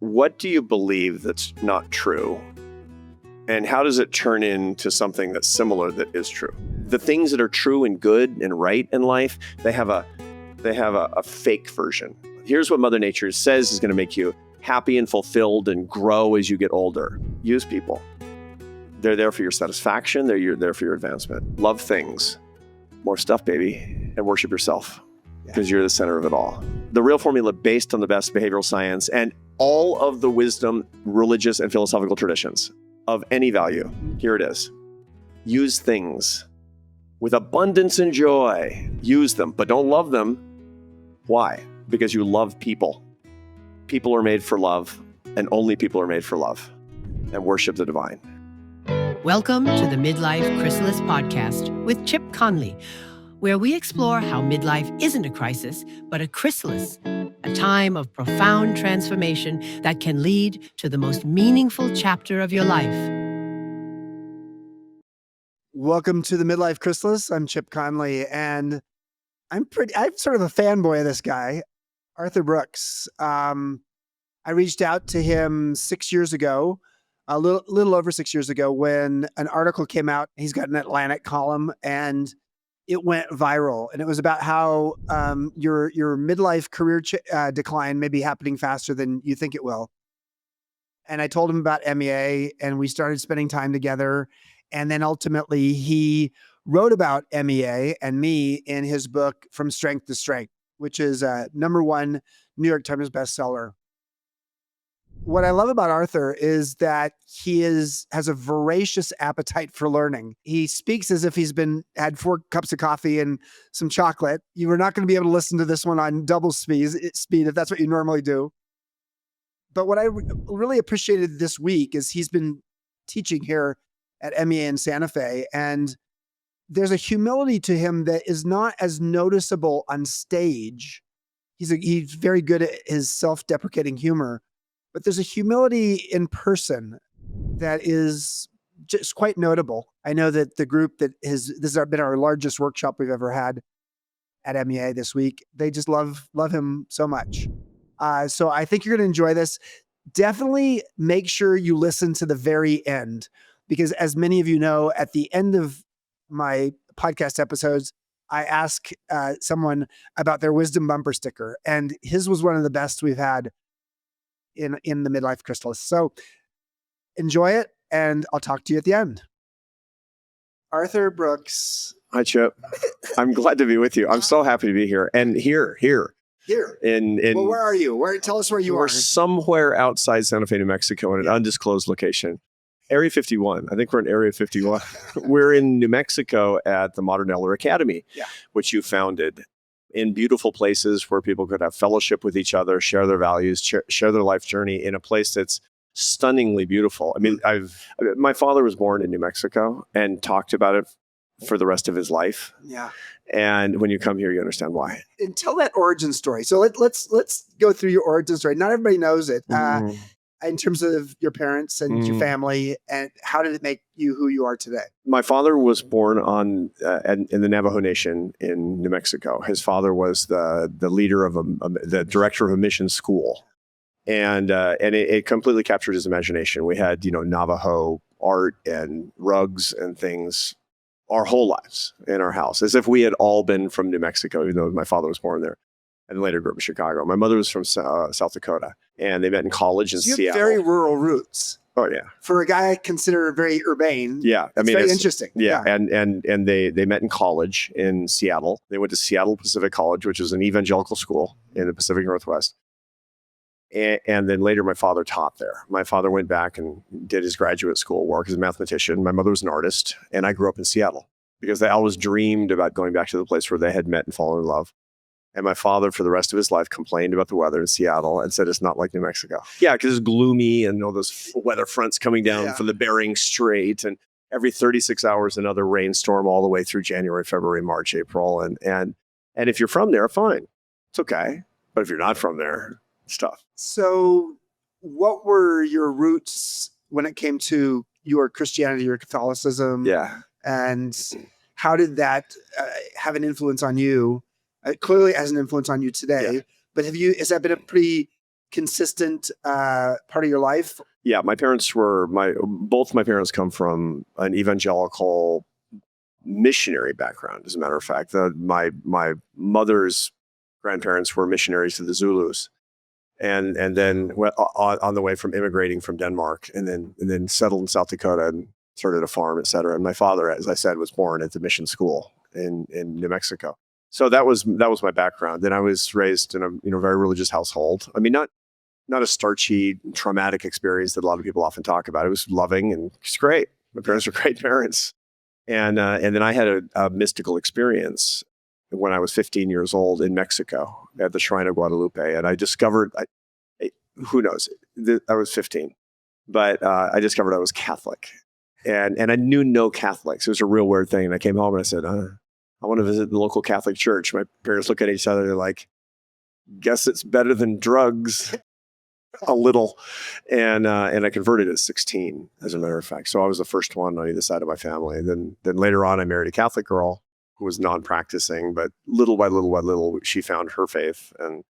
What do you believe that's not true? And how does it turn into something that's similar that is true? The things that are true and good and right in life, they have a fake version. Here's what Mother Nature says is going to make you happy and fulfilled and grow as you get older. Use people. They're there for your satisfaction. They're there for your advancement. Love things. More stuff, baby. And worship yourself because you're the center of it all. The real formula based on the best behavioral science and all of the wisdom, religious and philosophical traditions of any value. Here it is. Use things with abundance and joy. Use them, but don't love them. Why? Because you love people. People are made for love, and only people are made for love. And worship the divine. Welcome to the Midlife Chrysalis podcast with Chip Conley, where we explore how midlife isn't a crisis, but a chrysalis, a time of profound transformation that can lead to the most meaningful chapter of your life. Welcome to the Midlife Chrysalis. I'm Chip Conley, and I'm sort of a fanboy of this guy, Arthur Brooks. I reached out to him 6 years ago, a little over 6 years ago, when an article came out. He's got an Atlantic column, and it went viral. And it was about how your midlife career decline may be happening faster than you think it will. And I told him about MEA, and we started spending time together. And then ultimately, he wrote about MEA and me in his book, From Strength to Strength, which is a #1 New York Times bestseller. What I love about Arthur is that he has a voracious appetite for learning. He speaks as if he's had 4 cups of coffee and some chocolate. You are not going to be able to listen to this one on double speed if that's what you normally do. But what I really appreciated this week is he's been teaching here at MEA in Santa Fe, and there's a humility to him that is not as noticeable on stage. He's very good at his self-deprecating humor, but there's a humility in person that is just quite notable. I know that the group this has been our largest workshop we've ever had at MEA this week. They just love him so much. So I think you're going to enjoy this. Definitely make sure you listen to the very end, because as many of you know, at the end of my podcast episodes, I ask someone about their wisdom bumper sticker, and his was one of the best we've had in the Midlife Chrysalis. So enjoy it, and I'll talk to you at the end. Arthur Brooks. Hi, Chip. I'm glad to be with you. I'm so happy to be here. And here. Well, where are you? Tell us where you are. We're somewhere outside Santa Fe, New Mexico, in an undisclosed location. Area 51. I think we're in Area 51. We're in New Mexico at the Modern Elder Academy, which you founded, in beautiful places where people could have fellowship with each other, share their values, share their life journey in a place that's stunningly beautiful. I mean, my father was born in New Mexico and talked about it for the rest of his life. Yeah. And when you come here, you understand why. And tell that origin story. So let's go through your origin story. Not everybody knows it. In terms of your parents and your family, and how did it make you who you are today? My father was born in the Navajo Nation in New Mexico. His father was the leader of the director of a mission school, and it completely captured his imagination. We had Navajo art and rugs and things our whole lives in our house, as if we had all been from New Mexico, even though my father was born there. And later grew up in Chicago. My mother was from South Dakota, and they met in college in Seattle. You have very rural roots. Oh yeah. For a guy I consider very urbane. Yeah, I mean, it's interesting. Yeah, and they met in college in Seattle. They went to Seattle Pacific College, which is an evangelical school in the Pacific Northwest. And then later, my father taught there. My father went back and did his graduate school work as a mathematician. My mother was an artist, and I grew up in Seattle because they always dreamed about going back to the place where they had met and fallen in love. And my father, for the rest of his life, complained about the weather in Seattle and said it's not like New Mexico. Yeah, because it's gloomy and all those weather fronts coming down from the Bering Strait, and every 36 hours another rainstorm all the way through January, February, March, April. And if you're from there, fine, it's okay. But if you're not from there, it's tough. So, what were your roots when it came to your Christianity, your Catholicism? Yeah, and how did that have an influence on you? Clearly has an influence on you today, but has that been a pretty consistent part of your life? Yeah, both my parents come from an evangelical missionary background. As a matter of fact, my mother's grandparents were missionaries to the Zulus, and then on the way from immigrating from Denmark, and then settled in South Dakota and started a farm, et cetera. And my father, as I said, was born at the mission school in New Mexico. So that was my background. Then I was raised in a very religious household. I mean, not a starchy, traumatic experience that a lot of people often talk about. It was loving and it's great. My parents were great parents. And then I had a mystical experience when I was 15 years old in Mexico at the Shrine of Guadalupe. And I discovered, who knows, I was 15, but I discovered I was Catholic. And I knew no Catholics. It was a real weird thing. And I came home and I said, I want to visit the local Catholic church. My parents look at each other. They're like, guess it's better than drugs. A little. And I converted at 16, as a matter of fact. So I was the first one on either side of my family. And then later on, I married a Catholic girl who was non-practicing, but little by little, she found her faith. And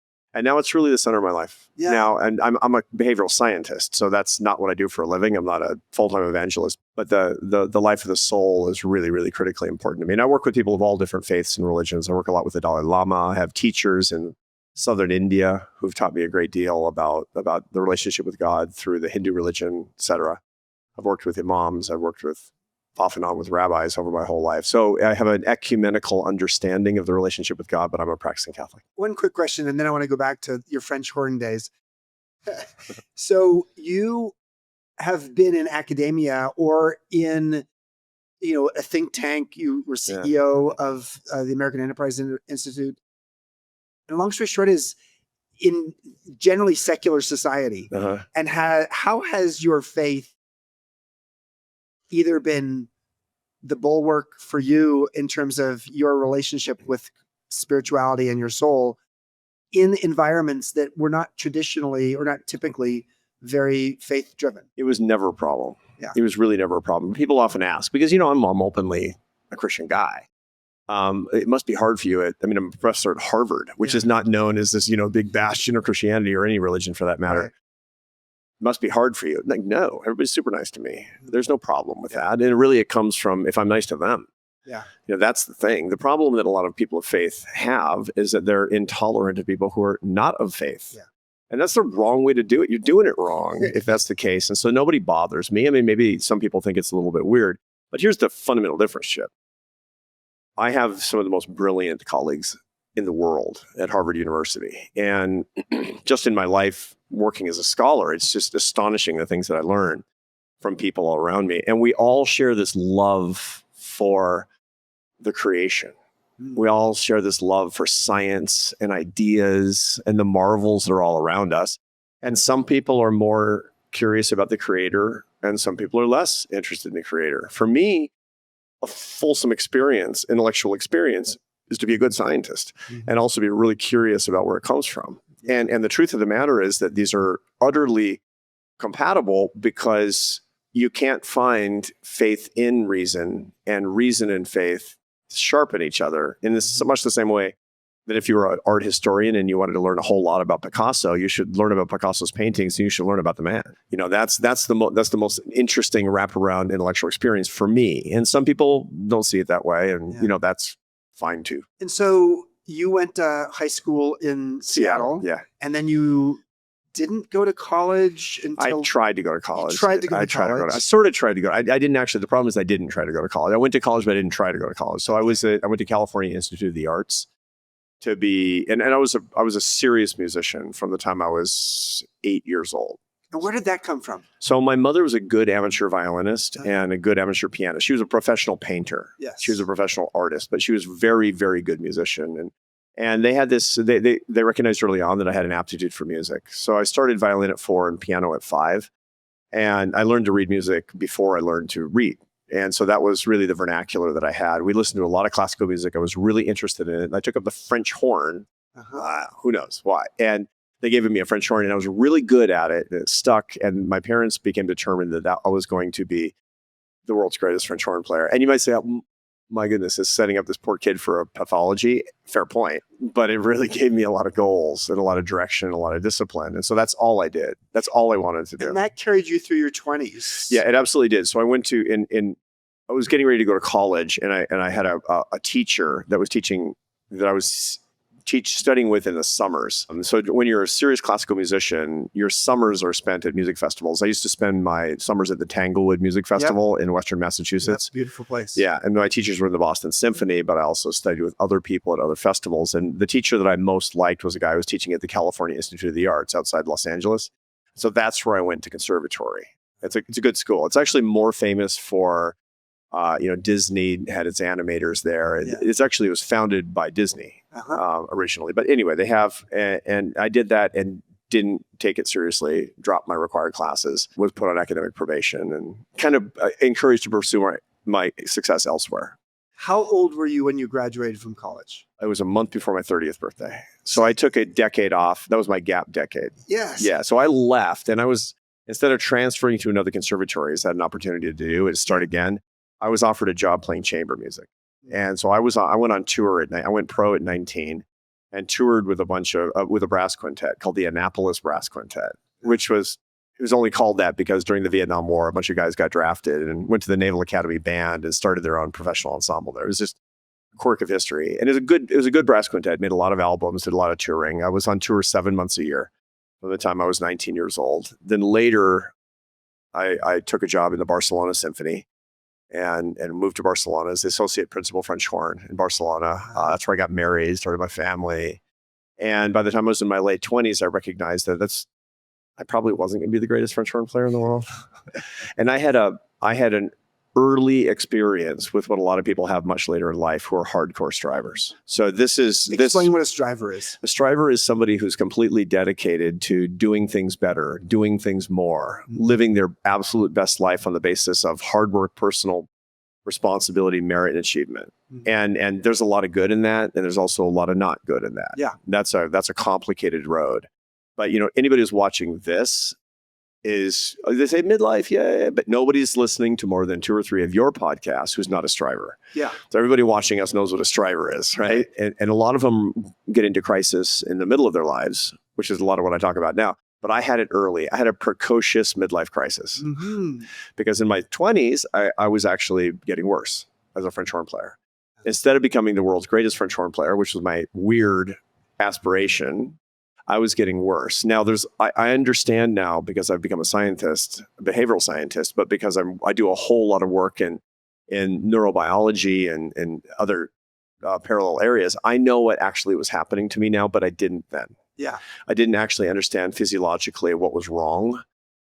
now it's really the center of my life. Yeah. Now, and I'm a behavioral scientist, so that's not what I do for a living. I'm not a full-time evangelist, but the life of the soul is really, really critically important to me. And I work with people of all different faiths and religions. I work a lot with the Dalai Lama. I have teachers in Southern India who've taught me a great deal about the relationship with God through the Hindu religion, et cetera. I've worked with imams. I've worked with off and on with rabbis over my whole life. So I have an ecumenical understanding of the relationship with God, but I'm a practicing Catholic. One quick question, and then I want to go back to your French horn days. So you have been in academia or in, a think tank. You were CEO of the American Enterprise Institute. And long story short is in generally secular society. Uh-huh. And how has your faith either been the bulwark for you in terms of your relationship with spirituality and your soul in environments that were not traditionally or not typically very faith driven? It was never a problem. Yeah. It was really never a problem. People often ask, because, I'm openly a Christian guy. It must be hard for you. I'm a professor at Harvard, which is not known as this, big bastion of Christianity or any religion for that matter. Right. It must be hard for you. Like, no, everybody's super nice to me. There's no problem with that. And really it comes from if I'm nice to them. Yeah. That's the thing. The problem that a lot of people of faith have is that they're intolerant of people who are not of faith. Yeah. And that's the wrong way to do it. You're doing it wrong if that's the case. And so nobody bothers me. Maybe some people think it's a little bit weird, but here's the fundamental difference, Chip. I have some of the most brilliant colleagues in the world at Harvard University. And just in my life working as a scholar, it's just astonishing the things that I learn from people all around me. And we all share this love for the creation. We all share this love for science and ideas and the marvels that are all around us. And some people are more curious about the creator and some people are less interested in the creator. For me, a fulsome experience, intellectual experience, is to be a good scientist and also be really curious about where it comes from. And the truth of the matter is that these are utterly compatible because you can't find faith in reason and reason and faith sharpen each other in this so much the same way that if you were an art historian and you wanted to learn a whole lot about Picasso, you should learn about Picasso's paintings and you should learn about the man. That's the most interesting wraparound intellectual experience for me. And some people don't see it that way, and that's fine too. And so you went to high school in Seattle, and then you didn't go to college until... I tried to go to college. I sort of tried to go. I didn't actually. The problem is I didn't try to go to college. I went to college, but I didn't try to go to college. So I went to California Institute of the Arts to be, and I was a serious musician from the time I was 8 years old. And where did that come from? So my mother was a good amateur violinist and a good amateur pianist. She was a professional painter. Yes. She was a professional artist, but she was very, very good musician. And they had this, they recognized early on that I had an aptitude for music. So I started violin at 4 and piano at 5. And I learned to read music before I learned to read. And so that was really the vernacular that I had. We listened to a lot of classical music. I was really interested in it. And I took up the French horn. Who knows why? And they gave me a French horn and I was really good at it. And it stuck. And my parents became determined that I was going to be the world's greatest French horn player. And you might say, my goodness, is setting up this poor kid for a pathology. Fair point. But it really gave me a lot of goals and a lot of direction and a lot of discipline. And so that's all I did. That's all I wanted to do. And that carried you through your 20s. Yeah, it absolutely did. So I went to, I was getting ready to go to college, and I had a teacher that was teaching, that I was studying with in the summers. So when you're a serious classical musician, your summers are spent at music festivals. I used to spend my summers at the Tanglewood Music Festival in Western Massachusetts. That's a beautiful place. Yeah, and my teachers were in the Boston Symphony, but I also studied with other people at other festivals. And the teacher that I most liked was a guy who was teaching at the California Institute of the Arts outside Los Angeles. So that's where I went to conservatory. It's a good school. It's actually more famous for Disney had its animators there. Yeah. It was founded by Disney originally. But anyway, they have, and I did that and didn't take it seriously, dropped my required classes, was put on academic probation, and kind of encouraged to pursue my success elsewhere. How old were you when you graduated from college? It was a month before my 30th birthday. So I took a decade off. That was my gap decade. Yes. Yeah. So I left, and instead of transferring to another conservatory, I had an opportunity to do it, start again. I was offered a job playing chamber music. And so I went on tour at night. I went pro at 19 and toured with with a brass quintet called the Annapolis Brass Quintet, which it was only called that because during the Vietnam War, a bunch of guys got drafted and went to the Naval Academy Band and started their own professional ensemble there. It was just a quirk of history. And it was a good brass quintet, made a lot of albums, did a lot of touring. I was on tour 7 months a year from the time I was 19 years old. Then later, I took a job in the Barcelona Symphony and moved to Barcelona as the associate principal French horn in Barcelona. That's where I got married, started my family. And by the time I was in my late 20s, I recognized that I probably wasn't going to be the greatest French horn player in the world. And I had an early experience with what a lot of people have much later in life who are hardcore strivers. So Explain what a striver is. A striver is somebody who's completely dedicated to doing things better, doing things more, living their absolute best life on the basis of hard work, personal responsibility, merit, and achievement. And there's a lot of good in that, and there's also a lot of not good in that. Yeah. That's a complicated road. But anybody who's watching this they say midlife, yeah, but nobody's listening to more than 2 or 3 of your podcasts who's not a striver. Yeah. So everybody watching us knows what a striver is, right? And a lot of them get into crisis in the middle of their lives, which is a lot of what I talk about now. But I had it early. I had a precocious midlife crisis because in my 20s, I was actually getting worse as a French horn player. Instead of becoming the world's greatest French horn player, which was my weird aspiration, I was getting worse. Now I understand now because I've become a scientist, a behavioral scientist, but because I do a whole lot of work in neurobiology and other parallel areas, I know what actually was happening to me now, but I didn't then. Yeah. I didn't actually understand physiologically what was wrong.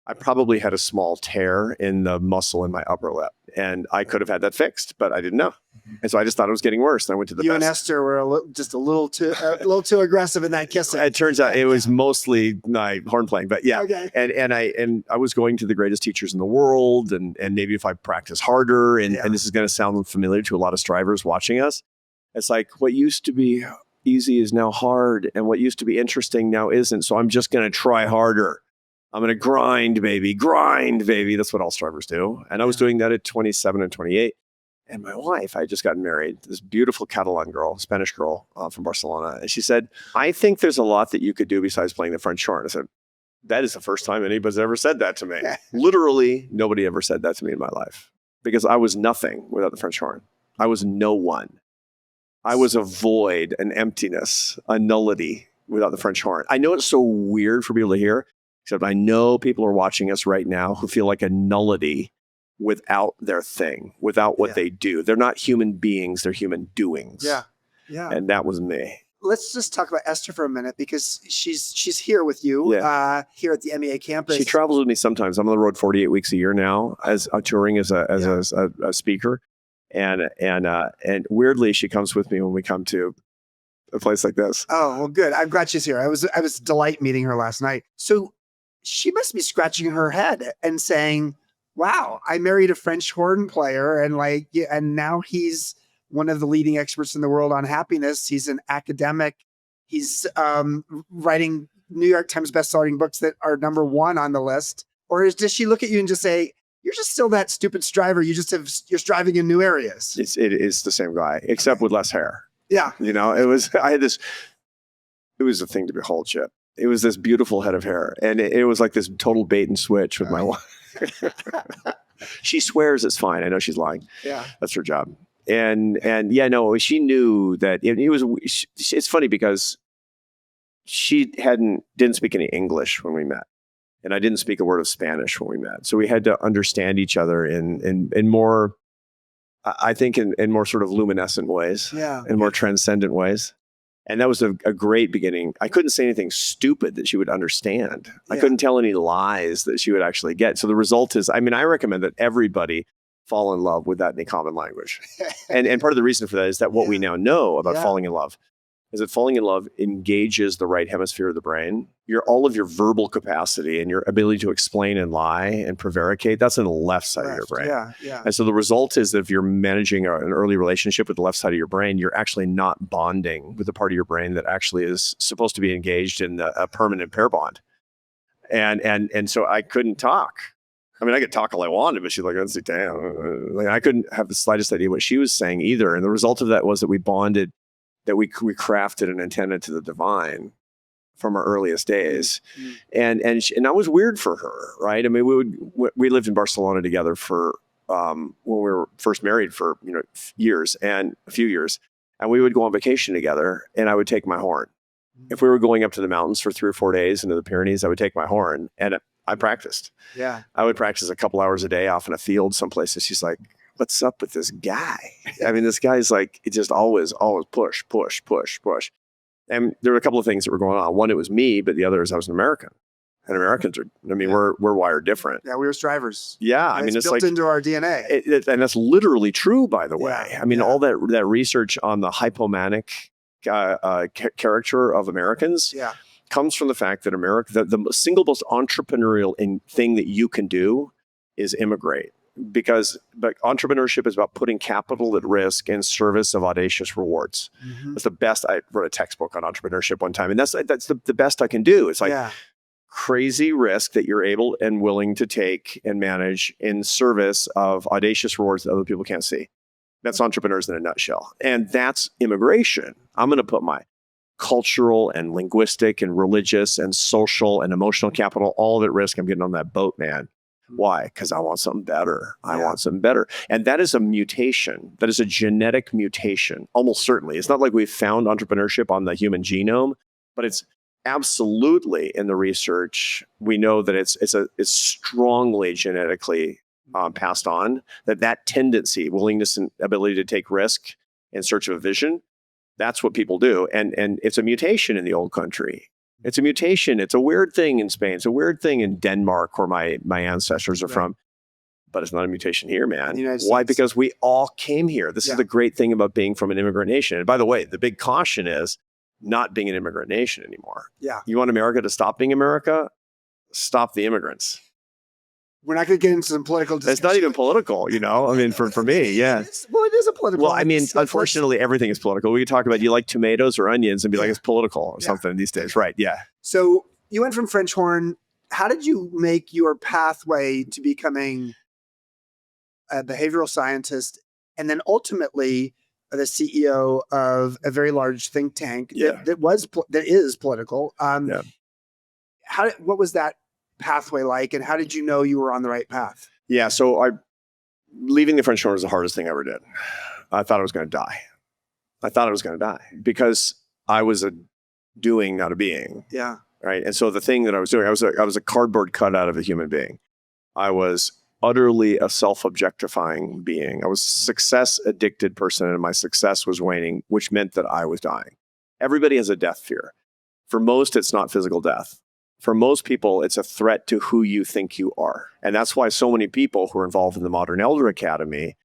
I probably had a small tear in the muscle in my upper lip, and I could have had that fixed, but I didn't know. And so I just thought it was getting worse. And I went to the You and Esther were just a little too aggressive in that kissing. It turns out it was mostly my horn playing, but yeah. Okay. And I was going to the greatest teachers in the world, and maybe if I practice harder, and this is going to sound familiar to a lot of strivers watching us. It's like what used to be easy is now hard, and what used to be interesting now isn't. So I'm just going to try harder. I'm going to grind, baby. That's what all strivers do. And I was doing that at 27 and 28. And my wife, I had just gotten married, this beautiful Catalan girl, Spanish girl from Barcelona. And she said, I think there's a lot that you could do besides playing the French horn. I said, that is the first time anybody's ever said that to me. Literally, nobody ever said that to me in my life because I was nothing without the French horn. I was no one. I was a void, an emptiness, a nullity without the French horn. I know it's so weird for people to hear, except I know people are watching us right now who feel like a nullity without their thing, without what they do. They're not human beings, they're human doings. Yeah. Yeah. And that was me. Let's just talk about Esther for a minute because she's here with you here at the MEA campus. She travels with me sometimes. I'm on the road 48 weeks a year now as touring as a speaker. And weirdly, she comes with me when we come to a place like this. Oh, well, good. I'm glad she's here. I was delight meeting her last night. So she must be scratching her head and saying, wow, I married a French horn player and now he's one of the leading experts in the world on happiness. He's an academic. He's writing New York Times bestselling books that are #1 on the list. Or does she look at you and just say, you're just still that stupid striver. You're striving in new areas. It is the same guy, except with less hair. Yeah. It was a thing to behold, Chip. It was this beautiful head of hair. And it was like this total bait and switch with my wife. She swears it's fine. I know she's lying. Yeah. That's her job. And yeah, no, she knew that it's funny because she didn't speak any English when we met. And I didn't speak a word of Spanish when we met. So we had to understand each other in more, I think, in more sort of luminescent ways. Yeah. In more transcendent ways. And that was a great beginning. I couldn't say anything stupid that she would understand. Yeah. I couldn't tell any lies that she would actually get. So the result is, I recommend that everybody fall in love with that in a common language. and part of the reason for that is that what we now know about falling in love is that falling in love engages the right hemisphere of the brain. All of your verbal capacity and your ability to explain and lie and prevaricate, that's in the left side of your brain. Yeah. And so the result is that if you're managing an early relationship with the left side of your brain, you're actually not bonding with the part of your brain that actually is supposed to be engaged in a permanent pair bond. And so I couldn't talk. I could talk all I wanted, but she's like, let's sit down. Like, I couldn't have the slightest idea what she was saying either. And the result of that was that we bonded, that we crafted an antenna to the divine from our earliest days. And that was weird for her, right? We lived in Barcelona together for, when we were first married for, a few years. And we would go on vacation together and I would take my horn. If we were going up to the mountains for 3 or 4 days into the Pyrenees, I would take my horn and I practiced. Yeah. I would practice a couple hours a day off in a field someplace. And she's like, what's up with this guy? This guy's like, it just always push. And there were a couple of things that were going on. One, it was me, but the other is I was an American. And Americans are, we're wired different. Yeah, we were strivers. Yeah. It's built into our DNA. And that's literally true, by the way. Yeah. All that research on the hypomanic character of Americans comes from the fact that the single most entrepreneurial thing that you can do is immigrate. But entrepreneurship is about putting capital at risk in service of audacious rewards. That's the best. I wrote a textbook on entrepreneurship one time, and that's the best I can do. It's like crazy risk that you're able and willing to take and manage in service of audacious rewards that other people can't see. That's entrepreneurs in a nutshell. And that's immigration. I'm going to put my cultural and linguistic and religious and social and emotional capital all at risk. I'm getting on that boat, man. Why? Because I want something better. I want something better. And that is a mutation. That is a genetic mutation, almost certainly. It's not like we've found entrepreneurship on the human genome, but it's absolutely in the research. We know that it's strongly genetically passed on, that tendency, willingness and ability to take risk in search of a vision, that's what people do. And it's a mutation in the old country. It's a mutation. It's a weird thing in Spain. It's a weird thing in Denmark, where my ancestors are from. But it's not a mutation here, man. Why? Because we all came here. This is the great thing about being from an immigrant nation. And by the way, the big caution is not being an immigrant nation anymore. Yeah. You want America to stop being America? Stop the immigrants. We're not going to get into some political discussion. It's not even political, for me, yeah. It is a political. Well, unfortunately, everything is political. We could talk about, do you like tomatoes or onions, and be like, it's political or something these days. Right, yeah. So you went from French horn. How did you make your pathway to becoming a behavioral scientist and then ultimately the CEO of a very large think tank that is political? What was that pathway like, and how did you know you were on the right path? Yeah, so leaving the French horn was the hardest thing I ever did. I thought I was going to die. Because I was a doing, not a being. Yeah. Right. And so the thing that I was doing, I was a cardboard cutout of a human being. I was utterly a self-objectifying being. I was a success-addicted person, and my success was waning, which meant that I was dying. Everybody has a death fear. For most, it's not physical death. For most people, it's a threat to who you think you are. And that's why so many people who are involved in the Modern Elder Academy,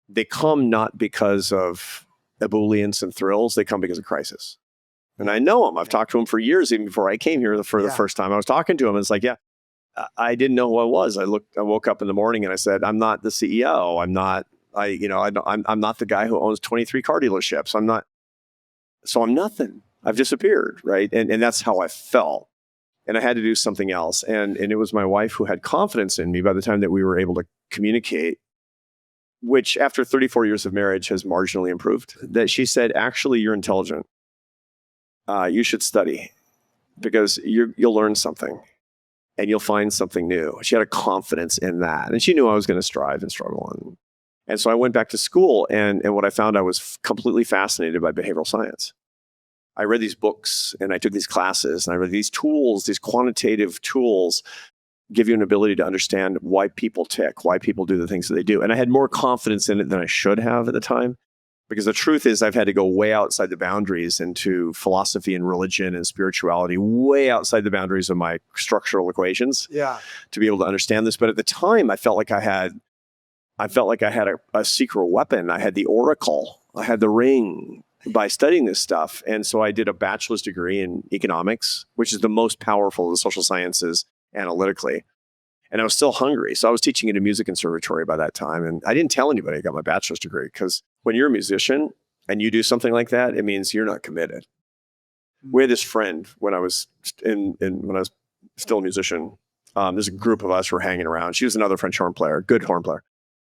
they come not because of ebullience and thrills, they come because of crisis. And I know them. I've talked to them for years, even before I came here for the first time. I was talking to them, and it's like, I didn't know who I was. I woke up in the morning and I said, I'm not the CEO. I'm not the guy who owns 23 car dealerships. I'm nothing. I've disappeared, right? And that's how I felt. And I had to do something else. And it was my wife who had confidence in me by the time that we were able to communicate, which after 34 years of marriage has marginally improved, that she said, actually, you're intelligent. You should study because you'll learn something and you'll find something new. She had a confidence in that. And she knew I was going to strive and struggle. And so I went back to school, and what I found, I was completely fascinated by behavioral science. I read these books and I took these classes, and I read these tools, these quantitative tools give you an ability to understand why people tick, why people do the things that they do. And I had more confidence in it than I should have at the time, because the truth is I've had to go way outside the boundaries into philosophy and religion and spirituality, way outside the boundaries of my structural equations to be able to understand this. But at the time, I felt like I had a secret weapon. I had the oracle. I had the ring by studying this stuff. And so I did a bachelor's degree in economics, which is the most powerful of the social sciences analytically. And I was still hungry. So I was teaching at a music conservatory by that time. And I didn't tell anybody I got my bachelor's degree, because when you're a musician and you do something like that, it means you're not committed. We had this friend when I was when I was still a musician. There's a group of us who were hanging around. She was another French horn player, good horn player.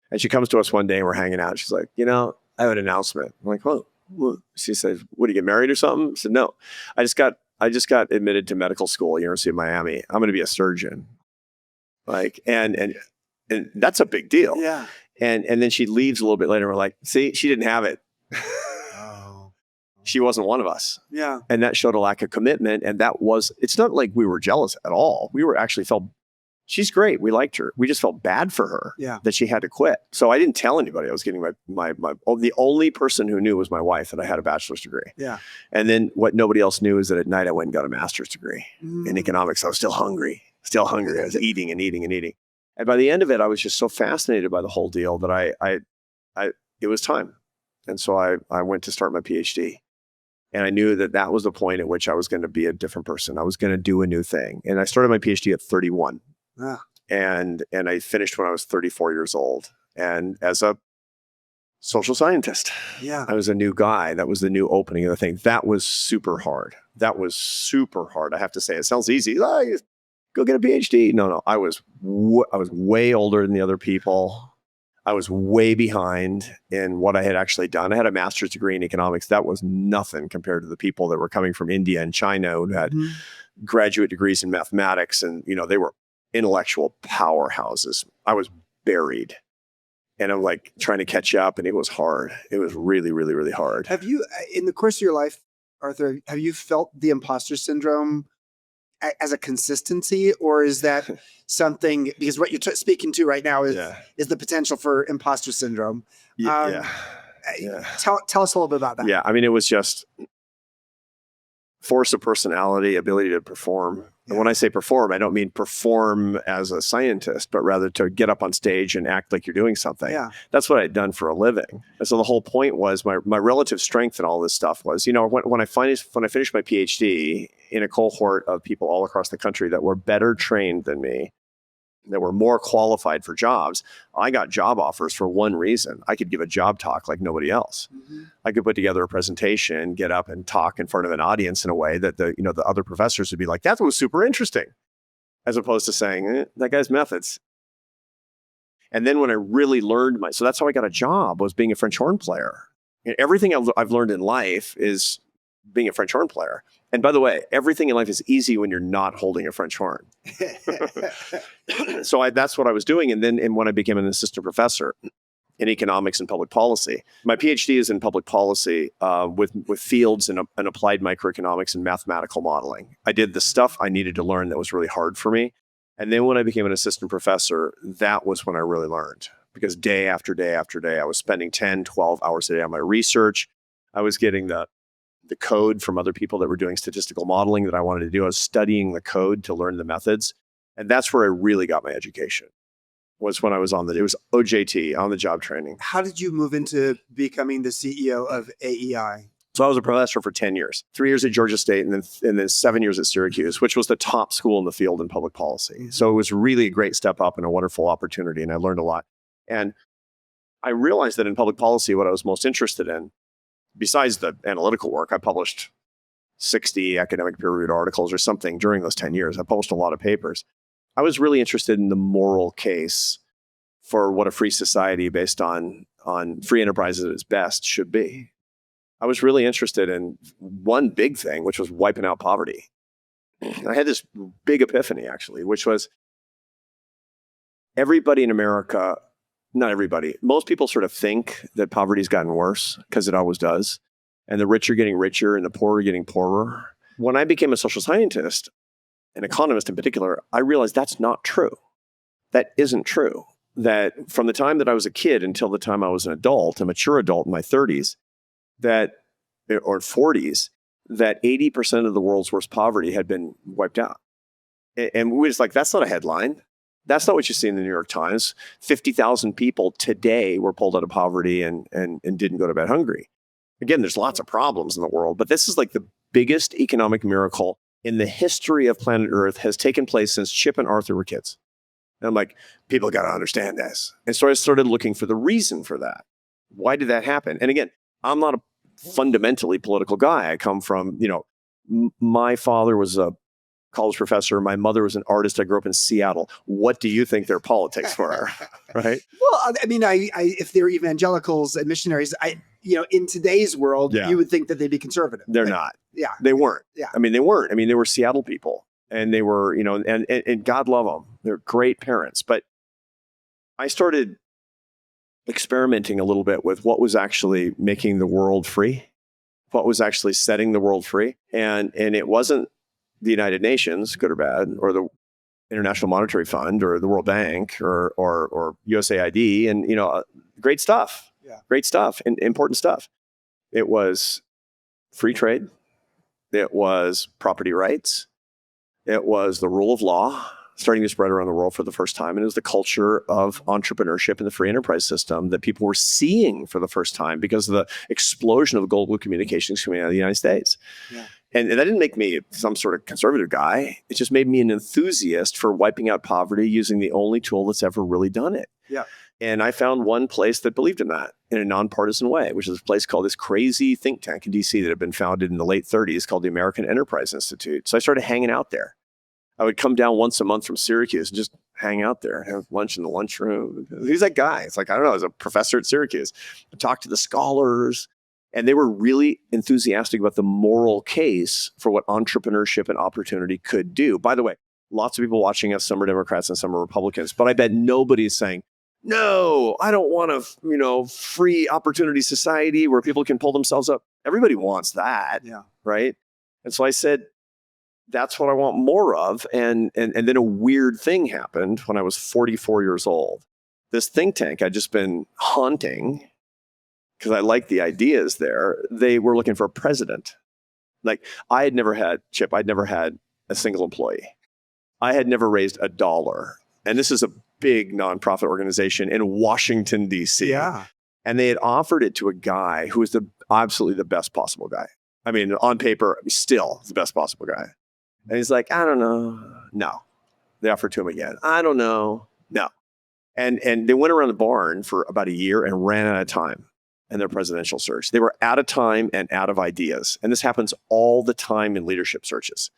And she comes to us one day and we're hanging out. She's like, I have an announcement. I'm like, well, she says, what, do you get married or something? I said, no, I just got admitted to medical school at University of Miami. I'm going to be a surgeon. Like, and that's a big deal. Yeah. And then she leaves a little bit later. And we're like, see, she didn't have it. Oh. She wasn't one of us. Yeah. And that showed a lack of commitment. And it's not like we were jealous at all. We were actually she's great. We liked her. We just felt bad for her that she had to quit. So I didn't tell anybody I was getting the only person who knew was my wife that I had a bachelor's degree. Yeah. And then what nobody else knew is that at night I went and got a master's degree in economics. I was still hungry. I was eating and eating and eating. And by the end of it, I was just so fascinated by the whole deal that it was time. And so I went to start my PhD. And I knew that was the point at which I was going to be a different person. I was going to do a new thing. And I started my PhD at 31. And I finished when I was 34 years old. And as a social scientist, I was a new guy. That was the new opening of the thing. That was super hard. I have to say, it sounds easy. Go get a PhD. No. I was way older than the other people. I was way behind in what I had actually done. I had a master's degree in economics. That was nothing compared to the people that were coming from India and China who had graduate degrees in mathematics. And, they were intellectual powerhouses. I was buried. And I'm like trying to catch up, and it was hard. It was really, really, really hard. Have you, in the course of your life, Arthur, have you felt the imposter syndrome as a consistency, or is that something, because what you're speaking to right now is the potential for imposter syndrome? Tell us a little bit about that. Yeah. I mean, it was just force of personality, ability to perform. And when I say perform, I don't mean perform as a scientist, but rather to get up on stage and act like you're doing something. Yeah. That's what I'd done for a living. And so the whole point was my relative strength in all this stuff was, when I finished my PhD in a cohort of people all across the country that were better trained than me, that were more qualified for jobs, I got job offers for one reason. I could give a job talk like nobody else. I could put together a presentation, get up and talk in front of an audience in a way that the other professors would be like, that was super interesting, as opposed to saying, that guy's methods. And then when I really learned so that's how I got a job, was being a French horn player. And everything I've learned in life is being a French horn player. And by the way, everything in life is easy when you're not holding a French horn. So that's what I was doing. And then when I became an assistant professor in economics and public policy, my PhD is in public policy with fields in applied microeconomics and mathematical modeling. I did the stuff I needed to learn that was really hard for me. And then when I became an assistant professor, that was when I really learned. Because day after day after day, I was spending 10, 12 hours a day on my research. I was getting the code from other people that were doing statistical modeling that I wanted to do. I was studying the code to learn the methods. And that's where I really got my education, was when I was it was OJT, on the job training. How did you move into becoming the CEO of AEI? So I was a professor for 10 years, 3 years at Georgia State and then 7 years at Syracuse, which was the top school in the field in public policy. So it was really a great step up and a wonderful opportunity. And I learned a lot. And I realized that in public policy, what I was most interested in, besides the analytical work, I published 60 academic peer-reviewed articles or something during those 10 years. I published a lot of papers. I was really interested in the moral case for what a free society based on free enterprise at its best should be. I was really interested in one big thing, which was wiping out poverty. I had this big epiphany, actually, which was everybody in America, not everybody, most people sort of think that poverty's gotten worse, because it always does. And the rich are getting richer and the poor are getting poorer. When I became a social scientist, an economist in particular, I realized that's not true. That isn't true. That from the time that I was a kid until the time I was an adult, a mature adult in my 30s, or 40s, that 80% of the world's worst poverty had been wiped out. And we was like, that's not a headline. That's not what you see in the New York Times. 50,000 people today were pulled out of poverty and didn't go to bed hungry. Again, there's lots of problems in the world, but this is like the biggest economic miracle in the history of planet Earth has taken place since Chip and Arthur were kids. And I'm like, people got to understand this. And so I started looking for the reason for that. Why did that happen? And again, I'm not a fundamentally political guy. I come from, my father was a college professor. My mother was an artist. I grew up in Seattle. What do you think their politics were? Right? Well, I mean, if they're evangelicals and missionaries, in today's world, you would think that they'd be conservative. They're not. Yeah. They weren't. Yeah. I mean, they weren't. I mean, they were Seattle people, and they were, and God love them. They're great parents. But I started experimenting a little bit with what was actually making the world free, what was actually setting the world free. And it wasn't the United Nations, good or bad, or the International Monetary Fund, or the World Bank, or USAID, and great stuff. Yeah. Great stuff and important stuff. It was free trade. It was property rights. It was the rule of law starting to spread around the world for the first time. And it was the culture of entrepreneurship and the free enterprise system that people were seeing for the first time because of the explosion of global communications coming out of the United States. Yeah. And that didn't make me some sort of conservative guy. It just made me an enthusiast for wiping out poverty using the only tool that's ever really done it. Yeah. And I found one place that believed in that in a nonpartisan way, which is a place called this crazy think tank in DC that had been founded in the late 30s called the American Enterprise Institute. So I started hanging out there. I would come down once a month from Syracuse and just hang out there, have lunch in the lunchroom. Who's that guy? It's like, I don't know, I was a professor at Syracuse. I talked to the scholars, and they were really enthusiastic about the moral case for what entrepreneurship and opportunity could do. By the way, lots of people watching us, some are Democrats and some are Republicans, but I bet nobody's saying, no, I don't want a free opportunity society where people can pull themselves up. Everybody wants that, right? And so I said, that's what I want more of. And then a weird thing happened when I was 44 years old. This think tank I'd just been haunting because I liked the ideas there. They were looking for a president. Like I'd never had a single employee. I had never raised $1. And this is a big nonprofit organization in Washington, D.C. Yeah. And they had offered it to a guy who was absolutely the best possible guy. I mean, on paper, still the best possible guy. And he's like, I don't know. No. They offered to him again. I don't know. No. And they went around the barn for about a year and ran out of time in their presidential search. They were out of time and out of ideas. And this happens all the time in leadership searches.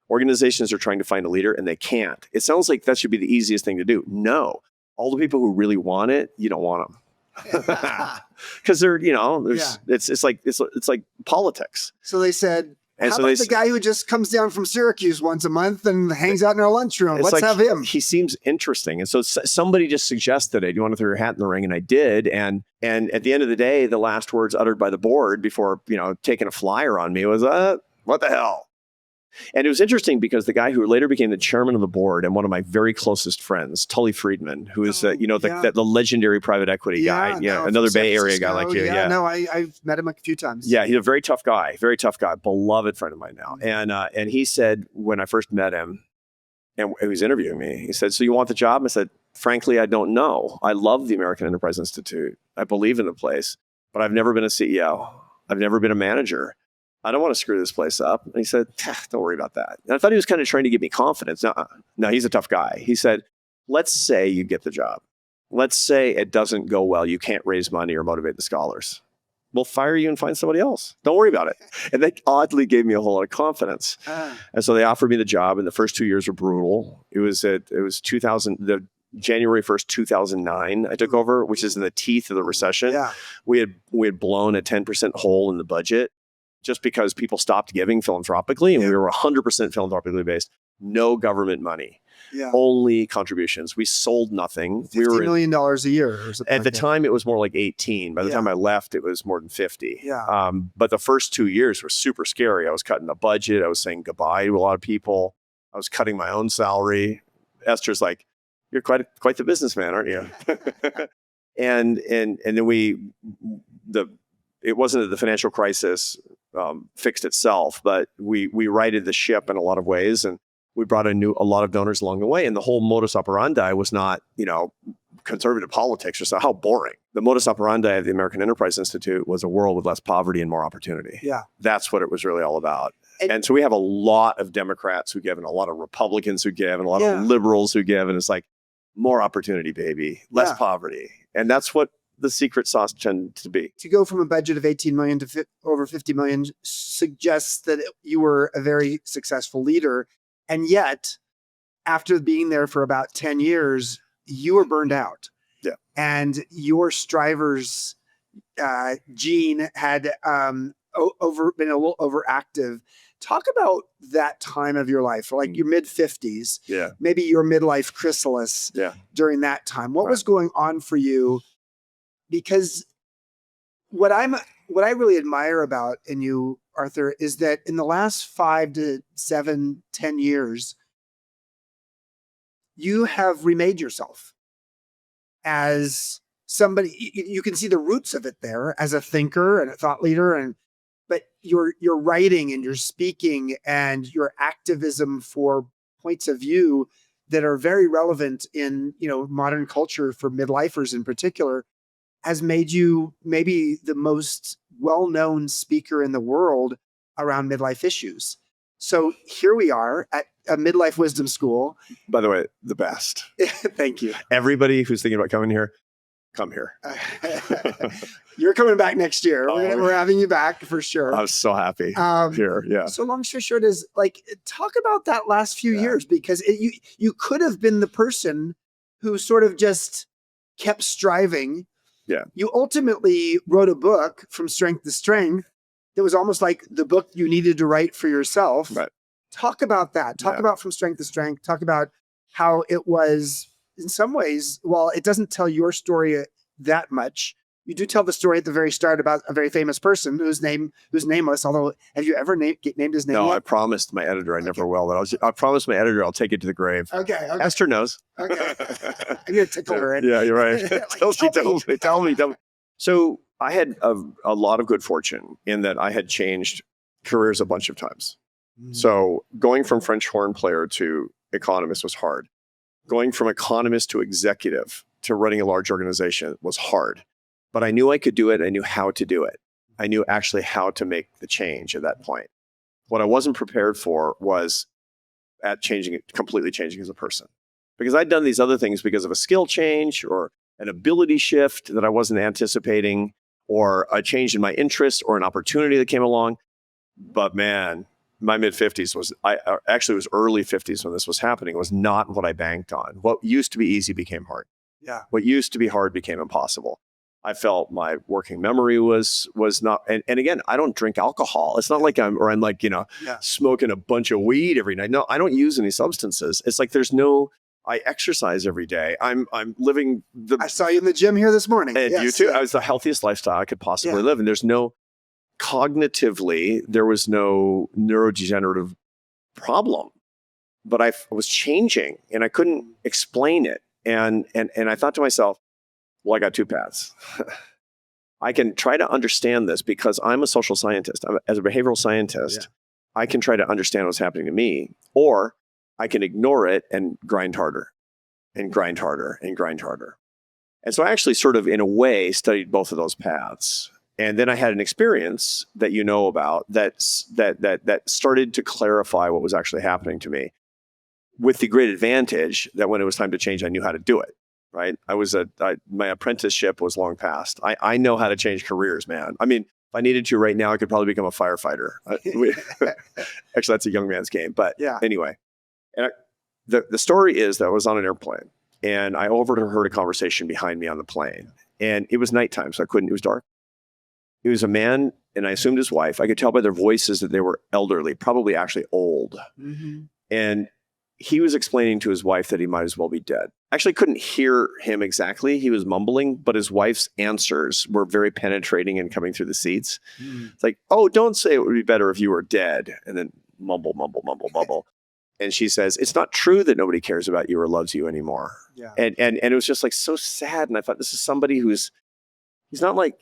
Organizations are trying to find a leader and they can't. It sounds like that should be the easiest thing to do. No. All the people who really want it, you don't want them. Because they're, it's like politics. So they said, and how so about the guy who just comes down from Syracuse once a month and hangs out in our lunchroom? Let's have him. He seems interesting. And so somebody just suggested it. You want to throw your hat in the ring? And I did. And at the end of the day, the last words uttered by the board before, taking a flyer on me was, what the hell? And it was interesting because the guy who later became the chairman of the board and one of my very closest friends, Tully Friedman, who is the legendary private equity guy, another Bay Area guy like you. No, I've met him a few times. Yeah, he's a very tough guy, beloved friend of mine now. And he said when I first met him, and he was interviewing me, he said, "So you want the job?" I said, "Frankly, I don't know. I love the American Enterprise Institute. I believe in the place, but I've never been a CEO. I've never been a manager. I don't want to screw this place up." And he said, "Don't worry about that." And I thought he was kind of trying to give me confidence. No, he's a tough guy. He said, "Let's say you get the job. Let's say it doesn't go well. You can't raise money or motivate the scholars. We'll fire you and find somebody else. Don't worry about it." And that oddly gave me a whole lot of confidence. And so they offered me the job, and the first 2 years were brutal. It was 2000. January 1st, 2009, I took over, which is in the teeth of the recession. Yeah. We had blown a 10% hole in the budget just because people stopped giving philanthropically, and we were 100% philanthropically based. No government money, only contributions. We sold nothing. $50 million a year or something. At the time, it was more like 18. By the time I left, it was more than 50. Yeah. But the first 2 years were super scary. I was cutting the budget. I was saying goodbye to a lot of people. I was cutting my own salary. Esther's like, "You're quite the businessman, aren't you?" and then it wasn't that the financial crisis fixed itself, but we righted the ship in a lot of ways, and we brought a lot of donors along the way. And the whole modus operandi was not, conservative politics or so. How boring. The modus operandi of the American Enterprise Institute was a world with less poverty and more opportunity. Yeah. That's what it was really all about. And so we have a lot of Democrats who give, and a lot of Republicans who give, and a lot of liberals who give. And it's like, more opportunity, baby, less poverty. And that's what the secret sauce tend to be. To go from a budget of 18 million to over 50 million suggests that you were a very successful leader. And yet, after being there for about 10 years, you were burned out. Yeah. And your striver's gene had been a little overactive. Talk about that time of your life, like your mid-50s, maybe your midlife chrysalis during that time. What was going on for you? Because what I really admire about in you, Arthur, is that in the last 5 to 7, 10 years, you have remade yourself as somebody. You can see the roots of it there as a thinker and a thought leader, but your writing and your speaking and your activism for points of view that are very relevant in modern culture for midlifers in particular has made you maybe the most well-known speaker in the world around midlife issues. So here we are at a midlife wisdom school. By the way, the best. Thank you. Everybody who's thinking about coming here, come here. You're coming back next year. We're having you back for sure. I'm so happy here. Yeah. So long story short is, talk about that last few years, because you could have been the person who sort of just kept striving. Yeah. You ultimately wrote a book, From Strength to Strength, that was almost like the book you needed to write for yourself. Right. Talk about that. Talk about From Strength to Strength. Talk about how it was, in some ways, while it doesn't tell your story that much, you do tell the story at the very start about a very famous person who's nameless. Although, have you ever named his name? No, yet? I promised my editor I never will. But I promised my editor I'll take it to the grave. Okay. Esther knows. Okay. I'm gonna tickle her. Yeah, you're right. Tell me. So I had a lot of good fortune in that I had changed careers a bunch of times. So going from French horn player to economist was hard. Going from economist to executive to running a large organization was hard. But I knew I could do it. I knew how to do it. I knew actually how to make the change at that point. What I wasn't prepared for was completely changing as a person. Because I'd done these other things because of a skill change or an ability shift that I wasn't anticipating, or a change in my interest or an opportunity that came along. But man, my mid-50s was early 50s when this was happening, was not what I banked on. What used to be easy became hard. Yeah. What used to be hard became impossible. I felt my working memory was not, and again, I don't drink alcohol. It's not like I'm smoking a bunch of weed every night. No, I don't use any substances. It's like I exercise every day. I'm living I saw you in the gym here this morning. And you too. I was the healthiest lifestyle I could possibly live. And cognitively, there was no neurodegenerative problem, but I was changing and I couldn't explain it. And I thought to myself, well, I got two paths. I can try to understand this because I'm a social scientist. As a behavioral scientist, I can try to understand what's happening to me, or I can ignore it and grind harder and grind harder and grind harder. And so I actually sort of, in a way, studied both of those paths. And then I had an experience that you know about that started to clarify what was actually happening to me, with the great advantage that when it was time to change, I knew how to do it. Right? My apprenticeship was long past. I know how to change careers, man. I mean, if I needed to right now, I could probably become a firefighter. Actually, that's a young man's game. But anyway, and the story is that I was on an airplane And I overheard a conversation behind me on the plane. And it was nighttime, so it was dark. It was a man, and I assumed his wife. I could tell by their voices that they were elderly, probably actually old. Mm-hmm. And he was explaining to his wife that he might as well be dead. Actually couldn't hear him exactly. He was mumbling, but his wife's answers were very penetrating and coming through the seats. Mm. It's like, oh, don't say it would be better if you were dead. And then mumble, mumble, mumble, mumble. And she says, it's not true that nobody cares about you or loves you anymore. Yeah. And it was just like so sad. And I thought, this is somebody he's not like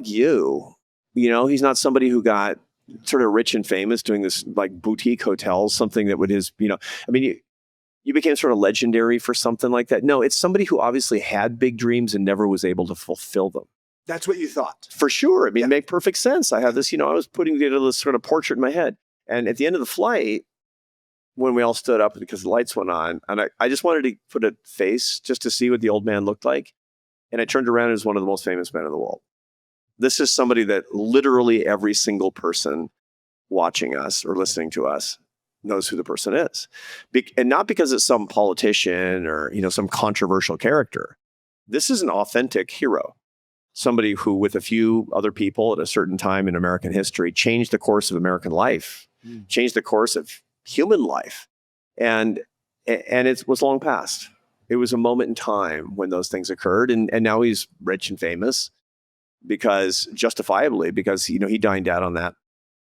you. You know, he's not somebody who got sort of rich and famous doing this like boutique hotels, something that would you became sort of legendary for something like that. No, it's somebody who obviously had big dreams and never was able to fulfill them. That's what you thought. For sure. I mean, Yeah. It made perfect sense. I have this, I was putting together this sort of portrait in my head. And at the end of the flight, when we all stood up because the lights went on, and I just wanted to put a face just to see what the old man looked like. And I turned around as one of the most famous men in the world. This is somebody that literally every single person watching us or listening to us knows who the person is. And not because it's some politician or, some controversial character. This is an authentic hero. Somebody who, with a few other people at a certain time in American history, changed the course of American life, changed the course of human life. And it was long past. It was a moment in time when those things occurred. And now he's rich and famous justifiably, because he dined out on that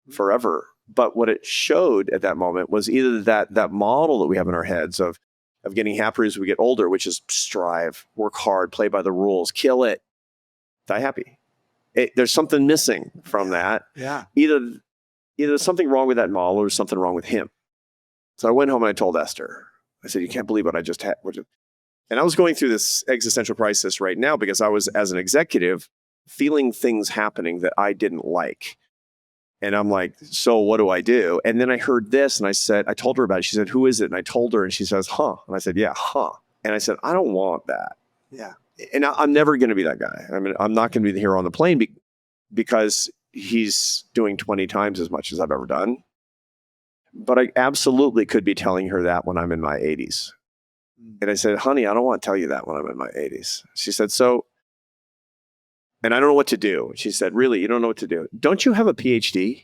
forever. But what it showed at that moment was either that model that we have in our heads of getting happier as we get older, which is strive, work hard, play by the rules, kill it, die happy. There's something missing from that. Yeah. Either there's something wrong with that model or there's something wrong with him. So I went home and I told Esther, I said, you can't believe what I just had. And I was going through this existential crisis right now because I was, as an executive, feeling things happening that I didn't like. And I'm like, so what do I do? And then I heard this and I told her about it. She said, who is it? And I told her and she says, huh. And I said, yeah, huh. And I said, I don't want that. Yeah. And I'm never going to be that guy. I mean, I'm not going to be the hero on the plane because he's doing 20 times as much as I've ever done. But I absolutely could be telling her that when I'm in my 80s. And I said, honey, I don't want to tell you that when I'm in my 80s. She said, and I don't know what to do. She said, really, you don't know what to do? Don't you have a PhD?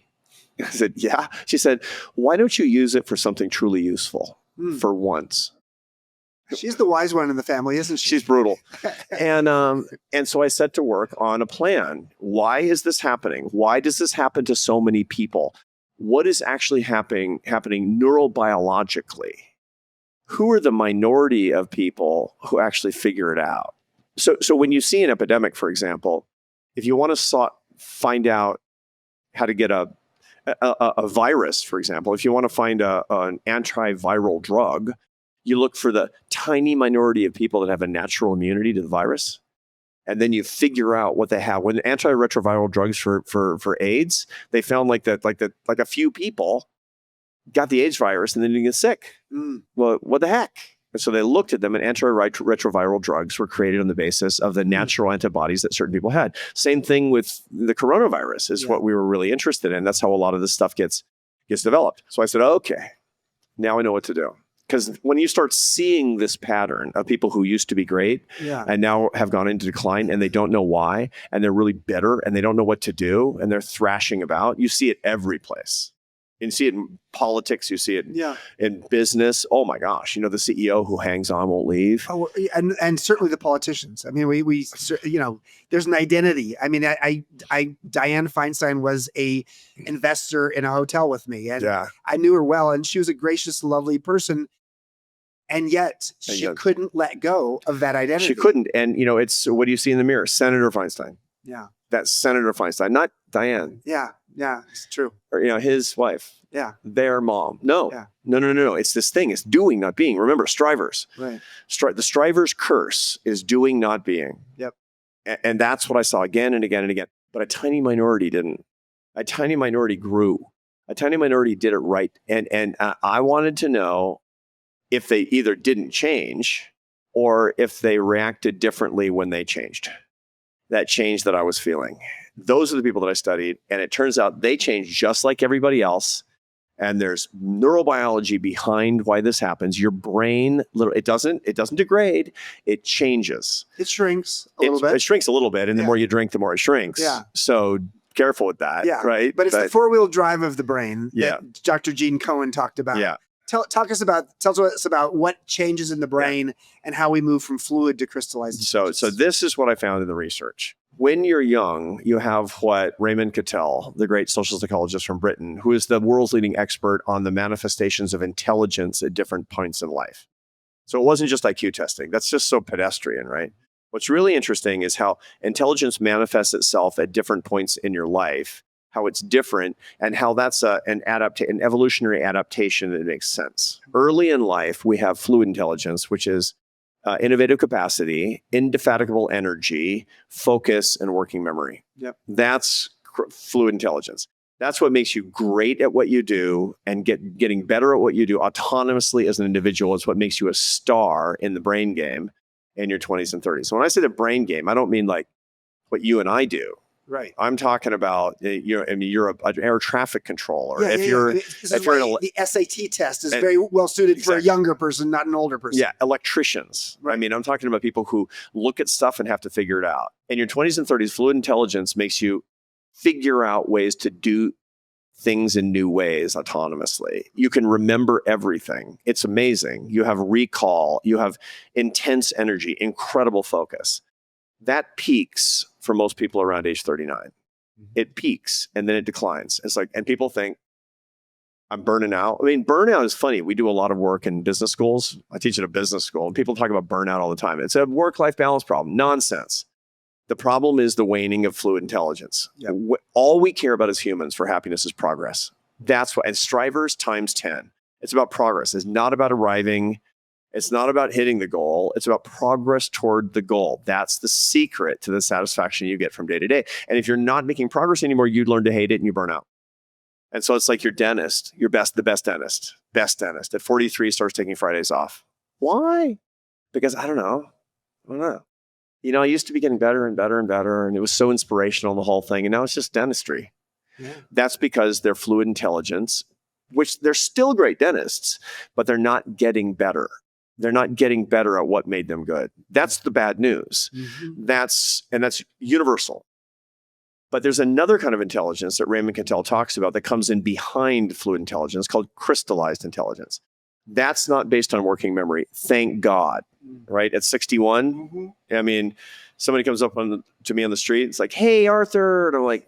I said, yeah. She said, why don't you use it for something truly useful for once? She's the wise one in the family, isn't she? She's brutal. And so I set to work on a plan. Why is this happening? Why does this happen to so many people? What is actually happening neurobiologically? Who are the minority of people who actually figure it out? So when you see an epidemic, for example, if you want to find out how to get a virus, for example, if you want to find an antiviral drug, you look for the tiny minority of people that have a natural immunity to the virus. And then you figure out what they have. When antiretroviral drugs for AIDS, they found like a few people got the AIDS virus and then didn't get sick. Well, what the heck? And so they looked at them, and antiretroviral drugs were created on the basis of the natural antibodies that certain people had. Same thing with the coronavirus is what we were really interested in. That's how a lot of this stuff gets developed. So I said, okay, now I know what to do. Because when you start seeing this pattern of people who used to be great and now have gone into decline and they don't know why, and they're really bitter and they don't know what to do and they're thrashing about, you see it every place. You see it in politics. You see it in business. Oh my gosh! The CEO who hangs on, won't leave. Oh, and certainly the politicians. I mean, we there's an identity. I mean, Dianne Feinstein was a investor in a hotel with me, and I knew her well, and she was a gracious, lovely person, and yet she couldn't let go of that identity. She couldn't, and it's what do you see in the mirror? Senator Feinstein. Yeah, that's Senator Feinstein, not Dianne. Yeah, it's true. Or his wife. Yeah. Their mom. No. It's this thing. It's doing, not being. Remember, strivers. Right. The striver's curse is doing, not being. Yep. And that's what I saw again and again and again. But a tiny minority didn't. A tiny minority grew. A tiny minority did it right. And I wanted to know if they either didn't change or if they reacted differently when they changed. That change that I was feeling. Those are the people that I studied. And it turns out they changed just like everybody else. And there's neurobiology behind why this happens. Your brain, it doesn't degrade, it changes. It shrinks a little bit. It shrinks a little bit, and the more you drink, the more it shrinks. Yeah. So careful with that, right? But it's the four-wheel drive of the brain that Dr. Gene Cohen talked about. Yeah. Tell us about what changes in the brain and how we move from fluid to crystallized. So this is what I found in the research. When you're young, you have what Raymond Cattell, the great social psychologist from Britain, who is the world's leading expert on the manifestations of intelligence at different points in life. So it wasn't just IQ testing. That's just so pedestrian, right? What's really interesting is how intelligence manifests itself at different points in your life, how it's different, and how that's an evolutionary adaptation that makes sense. Early in life, we have fluid intelligence, which is innovative capacity, indefatigable energy, focus, and working memory. Yep. That's fluid intelligence. That's what makes you great at what you do and getting better at what you do autonomously as an individual. It's what makes you a star in the brain game in your 20s and 30s. So when I say the brain game, I don't mean like what you and I do. Right. I'm talking about you're an air traffic controller. The SAT test is very well suited for a younger person, not an older person. Yeah, electricians. Right. I mean, I'm talking about people who look at stuff and have to figure it out. In your 20s and 30s, fluid intelligence makes you figure out ways to do things in new ways autonomously. You can remember everything. It's amazing. You have recall. You have intense energy, incredible focus. That peaks for most people around age 39. Mm-hmm. It peaks and then it declines. It's like, and people think, I'm burning out. I mean, burnout is funny. We do a lot of work in business schools. I teach at a business school and people talk about burnout all the time. It's a work-life balance problem. Nonsense. The problem is the waning of fluid intelligence. Yep. All we care about as humans for happiness is progress. That's what, and strivers times 10. It's about progress. It's not about arriving. It's not about hitting the goal. It's about progress toward the goal. That's the secret to the satisfaction you get from day to day. And if you're not making progress anymore, you learn to hate it and you burn out. And so it's like your dentist, the best dentist at 43 starts taking Fridays off. Why? Because I don't know. I used to be getting better and better and better, and it was so inspirational, the whole thing. And now it's just dentistry. Yeah. That's because they're fluid intelligence, which they're still great dentists, but they're not getting better. They're not getting better at what made them good. That's the bad news. Mm-hmm. That's universal. But there's another kind of intelligence that Raymond Cattell talks about that comes in behind fluid intelligence called crystallized intelligence. That's not based on working memory. Thank God. Right? At 61, mm-hmm. I mean, somebody comes up to me on the street. It's like, hey, Arthur. And I'm like,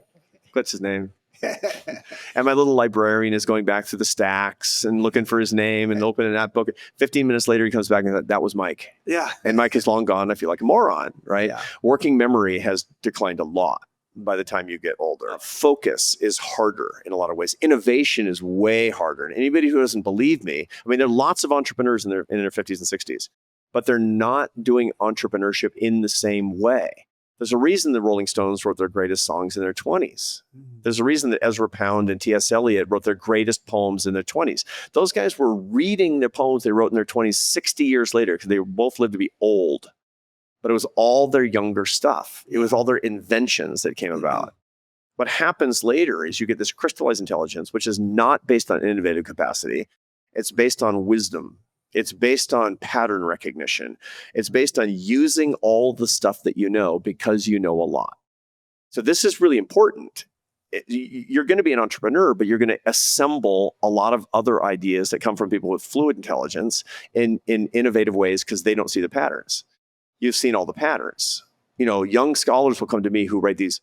what's his name? And my little librarian is going back through the stacks and looking for his name and opening that book. 15 minutes later, he comes back and that was Mike. Yeah. And Mike is long gone. I feel like a moron, right? Yeah. Working memory has declined a lot by the time you get older. Focus is harder in a lot of ways. Innovation is way harder. And anybody who doesn't believe me, I mean, there are lots of entrepreneurs in their 50s and 60s, but they're not doing entrepreneurship in the same way. There's a reason the Rolling Stones wrote their greatest songs in their 20s. There's a reason that Ezra Pound and T.S. Eliot wrote their greatest poems in their 20s. Those guys were reading the poems they wrote in their 20s 60 years later because they both lived to be old. But it was all their younger stuff. It was all their inventions that came about. What happens later is you get this crystallized intelligence, which is not based on innovative capacity. It's based on wisdom. It's based on pattern recognition. It's based on using all the stuff that you know because you know a lot. So this is really important. You're going to be an entrepreneur, but you're going to assemble a lot of other ideas that come from people with fluid intelligence in innovative ways because they don't see the patterns. You've seen all the patterns. Young scholars will come to me who write these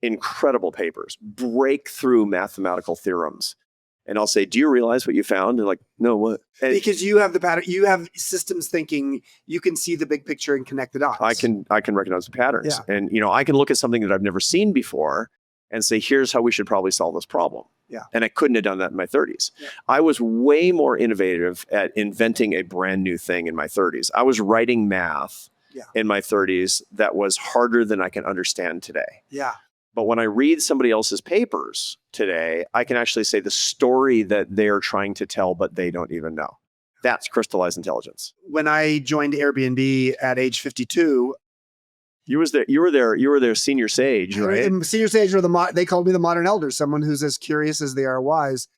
incredible papers, breakthrough mathematical theorems. And I'll say, do you realize what you found? They're like, no, what? And because you have the pattern, you have systems thinking, you can see the big picture and connect the dots. I can recognize the patterns. Yeah. And, I can look at something that I've never seen before and say, here's how we should probably solve this problem. Yeah. And I couldn't have done that in my 30s. Yeah. I was way more innovative at inventing a brand new thing in my 30s. I was writing math in my 30s that was harder than I can understand today. Yeah. But when I read somebody else's papers today, I can actually say the story that they're trying to tell, but they don't even know. That's crystallized intelligence. When I joined Airbnb at age 52, you were their senior sage, right? Senior sage, they called me the modern elder, someone who's as curious as they are wise.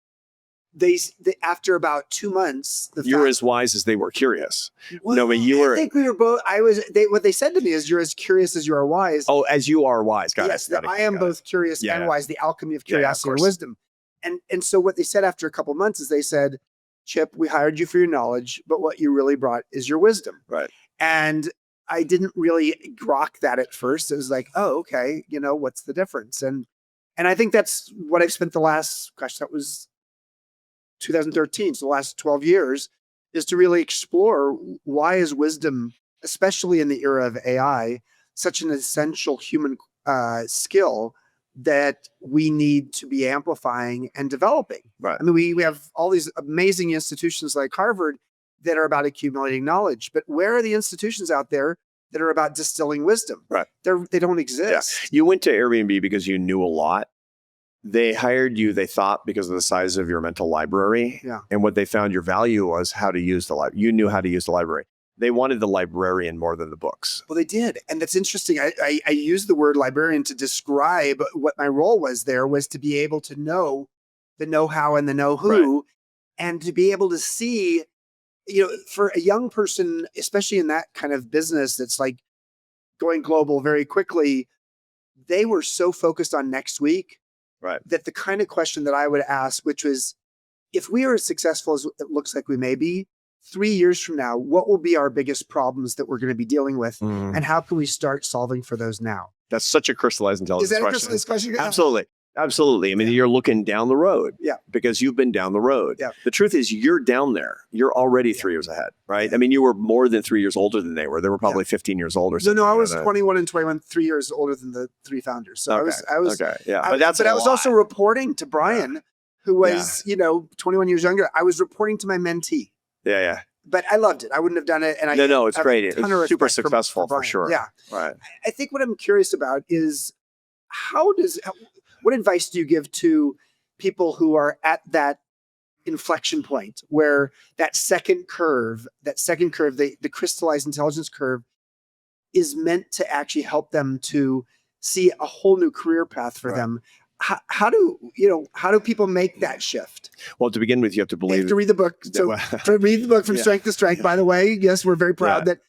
they after about 2 months, You're as wise as they were curious. Well, No, but you were. I think we were both. What they said to me is, "You're as curious as you are wise." Oh, as you are wise. Got Yes, it. Got it, I am got both it. curious Yeah, and yeah. wise. The alchemy of Yeah, of curiosity and course. wisdom. And so what they said after a couple months is they said, "Chip, we hired you for your knowledge, but what you really brought is your wisdom." Right. And I didn't really grok that at first. It was like, "Oh, okay. What's the difference?" And I think that's what I've spent the last, that was 2013, so the last 12 years, is to really explore why is wisdom, especially in the era of AI, such an essential human skill that we need to be amplifying and developing. Right. I mean, we have all these amazing institutions like Harvard that are about accumulating knowledge, but where are the institutions out there that are about distilling wisdom? Right. They don't Yeah. exist. You went to Airbnb because you knew a lot. They hired you, they thought, because of the size of your mental library. Yeah. And what they found your value was how to use the library. You knew how to use the library. They wanted the librarian more than the books. Well, they did. And that's interesting. I used the word librarian to describe what my role was there, was to be able to know the know-how and the know-who, and to be able to see, for a young person, especially in that kind of business that's like going global very quickly, they were so focused on next week. Right. That the kind of question that I would ask, which was, if we are as successful as it looks like we may be, 3 years from now, what will be our biggest problems that we're going to be dealing with? Mm. And how can we start solving for those now? That's such a crystallized intelligence Is that a question. crystallized question? Absolutely. Absolutely. I mean, you're looking down the road. Yeah. Because you've been down the road. Yeah. The truth is you're down there. You're already 3 years ahead, right? I mean, you were more than 3 years older than they were. They were probably 15 years old or something. No, I was like that. 21 and 21, 3 years older than the three founders. So Okay. I was, okay. Yeah. I, But that's but a I was lot. also reporting to Brian, who was, 21 years younger. I was reporting to my mentee, Yeah. Yeah. but I loved it. I wouldn't have done it. And No, it's I have great. a It's ton of super respect successful for Brian. sure. Yeah. Right. I think what I'm curious about is what advice do you give to people who are at that inflection point where that second curve, the crystallized intelligence curve, is meant to actually help them to see a whole new career path for them? How do people make that shift? Well, to begin with, you have to They believe. have to read the book. So read the book From Strength to Strength. By the way, yes, we're very proud that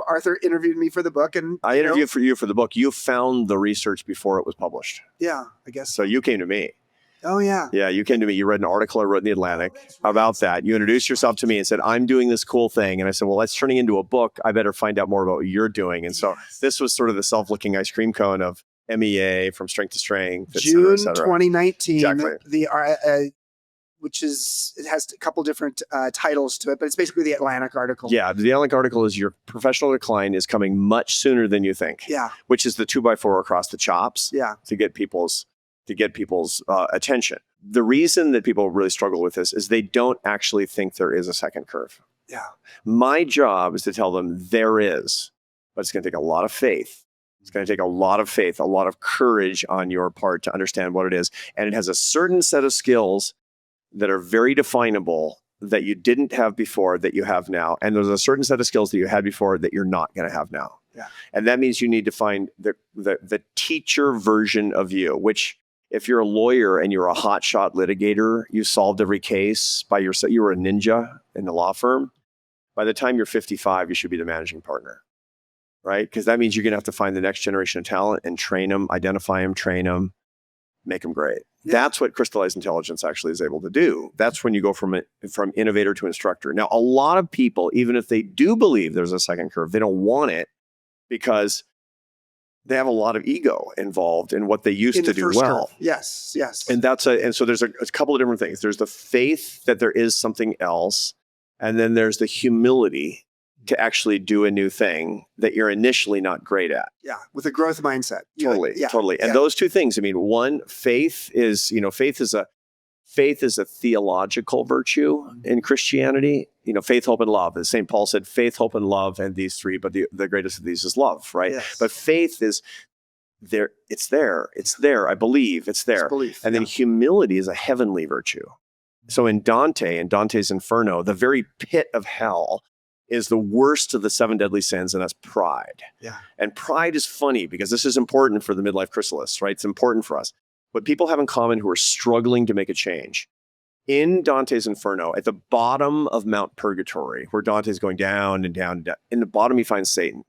Arthur interviewed me for the book, and I interviewed for you for the book. You found the research before it was published. Yeah, I guess So you came to me. Oh yeah. Yeah, you came to me. You read an article I wrote in the Atlantic about that. You introduced yourself to me and said, I'm doing this cool thing. And I said, well, that's turning into a book. I better find out more about what you're doing. And so this was sort of the self-licking ice cream cone of MEA, From Strength to Strength, et cetera, June et cetera. 2019. Exactly. It has a couple different titles to it, but it's basically the Atlantic article. Yeah, the Atlantic article is your professional decline is coming much sooner than you think. Yeah. Which is the 2x4 across the chops. Yeah. To get people's attention. The reason that people really struggle with this is they don't actually think there is a second curve. Yeah. My job is to tell them there is, but it's going to take a lot of faith. It's going to take a lot of faith, a lot of courage on your part to understand what it is. And it has a certain set of skills that are very definable that you didn't have before that you have now. And there's a certain set of skills that you had before that you're not going to have now. Yeah. And that means you need to find the teacher version of you, which if you're a lawyer and you're a hotshot litigator, you solved every case by yourself, you were a ninja in the law firm. By the time you're 55, you should be the managing partner, right? Because that means you're going to have to find the next generation of talent and train them, identify them, train them, make them great. Yeah. That's what crystallized intelligence actually is able to do. That's when you go from innovator to instructor. Now, a lot of people, even if they do believe there's a second curve, they don't want it because they have a lot of ego involved in what they used to do well. Curve. Yes. And so there's a couple of different things. There's the faith that there is something else, and then there's the humility to actually do a new thing that you're initially not great at. Yeah, with a growth mindset. Totally. And those two things, I mean, one, faith is a theological virtue in Christianity. Faith, hope, and love. As St. Paul said, faith, hope, and love, and these three, but the greatest of these is love, right? Yes. But faith is there. It's there. I believe it's there. It's belief. And then humility is a heavenly virtue. So in Dante's Inferno, the very pit of hell is the worst of the 7 deadly sins, and that's pride. Yeah. And pride is funny because this is important for the midlife chrysalis, right? It's important for us. What people have in common who are struggling to make a change In Dante's Inferno, at the bottom of Mount Purgatory, where Dante's going down and down and down, in the bottom he finds Satan.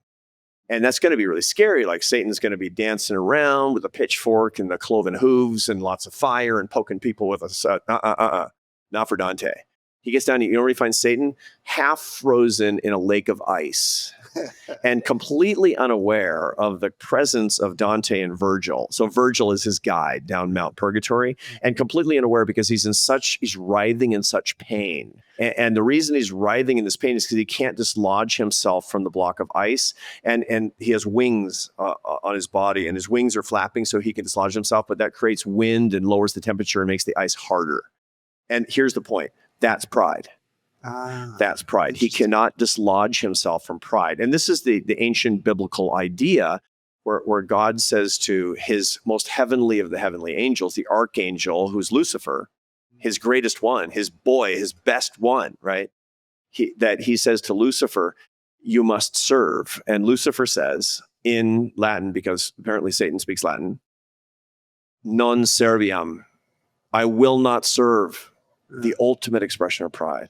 And that's going to be really scary. Like Satan's going to be dancing around with a pitchfork and the cloven hooves and lots of fire and poking people with a not for Dante. He gets down, you know where he finds Satan? Half frozen in a lake of ice and completely unaware of the presence of Dante and Virgil. So Virgil is his guide down Mount Purgatory, and completely unaware because he's writhing in such pain. And the reason he's writhing in this pain is because he can't dislodge himself from the block of ice. And he has wings on his body, and his wings are flapping so he can dislodge himself, but that creates wind and lowers the temperature and makes the ice harder. And here's the point. That's pride. That's pride. He cannot dislodge himself from pride. And this is the ancient biblical idea where God says to his most heavenly of the heavenly angels, the archangel, who's Lucifer, his greatest one, his boy, his best one, right? He says to Lucifer, you must serve. And Lucifer says in Latin, because apparently Satan speaks Latin, non serviam. I will not serve. The ultimate expression of pride.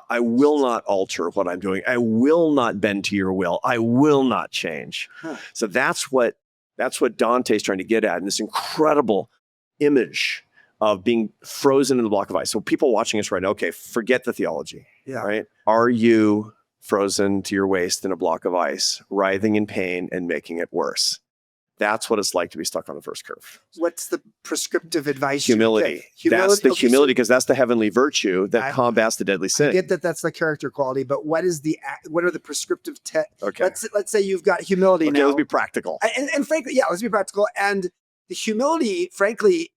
I will not alter what I'm doing. I will not bend to your will. I will not change. So that's what Dante's trying to get at in this incredible image of being frozen in the block of ice. So people watching us right now, okay, forget the theology, right? Are you frozen to your waist in a block of ice, writhing in pain and making it worse? That's what it's like to be stuck on the first curve. What's the prescriptive advice? Humility. That's the humility, because that's the heavenly virtue that combats the deadly sin. I get that that's the character quality, but what are the prescriptive Okay. Let's say you've got humility now. Let's be practical. And frankly, let's be practical. And the humility, frankly,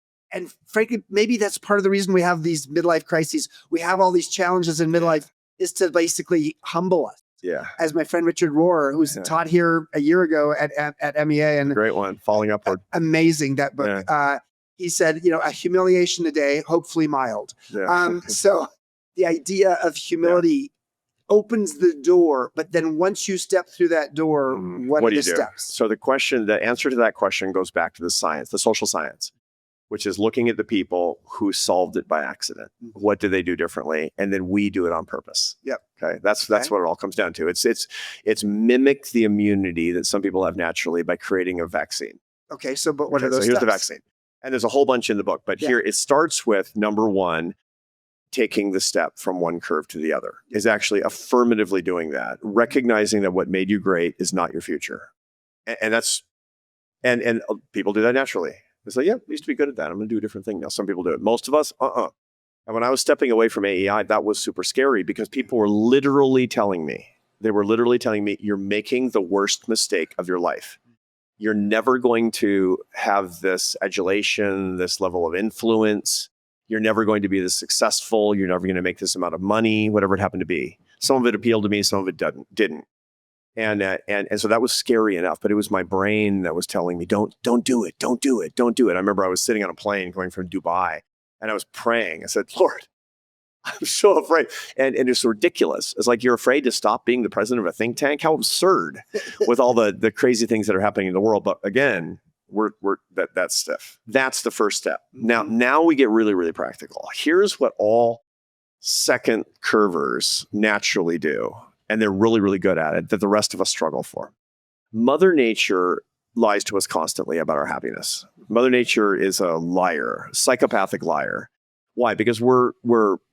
maybe that's part of the reason we have these midlife crises. We have all these challenges in midlife is to basically humble us. Yeah. As my friend Richard Rohr, who's taught here a year ago at MEA. And great one, Falling Upward. Amazing, that book. Yeah. He said, a humiliation a day, hopefully mild. Yeah. So the idea of humility opens the door, but then once you step through that door, what are the steps? So the answer to that question goes back to the science, the social science, which is looking at the people who solved it by accident. What did they do differently? And then we do it on purpose. Yep. Okay. That's what it all comes down to. It's mimic the immunity that some people have naturally by creating a vaccine. Okay. So, but what are those So here's steps? the vaccine. And there's a whole bunch in the book, but here it starts with number one, taking the step from one curve to the other, is actually affirmatively doing that, recognizing that what made you great is not your future. And people do that naturally. It's like, I used to be good at that. I'm going to do a different thing now. Some people do it. Most of us, And when I was stepping away from AEI, that was super scary because people were literally telling me, you're making the worst mistake of your life. You're never going to have this adulation, this level of influence. You're never going to be this successful. You're never going to make this amount of money, whatever it happened to be. Some of it appealed to me, some of it didn't. And so that was scary enough, but it was my brain that was telling me, don't do it. I remember I was sitting on a plane going from Dubai and I was praying. I said, Lord, I'm so afraid. And it's ridiculous. It's like, you're afraid to stop being the president of a think tank? How absurd with all the crazy things that are happening in the world. But again, that's stiff. That's the first step. Now we get really, really practical. Here's what all second curvers naturally do. And they're really, really good at it, that the rest of us struggle for. Mother Nature lies to us constantly about our happiness. Mother Nature is a liar, psychopathic liar. Why? Because we're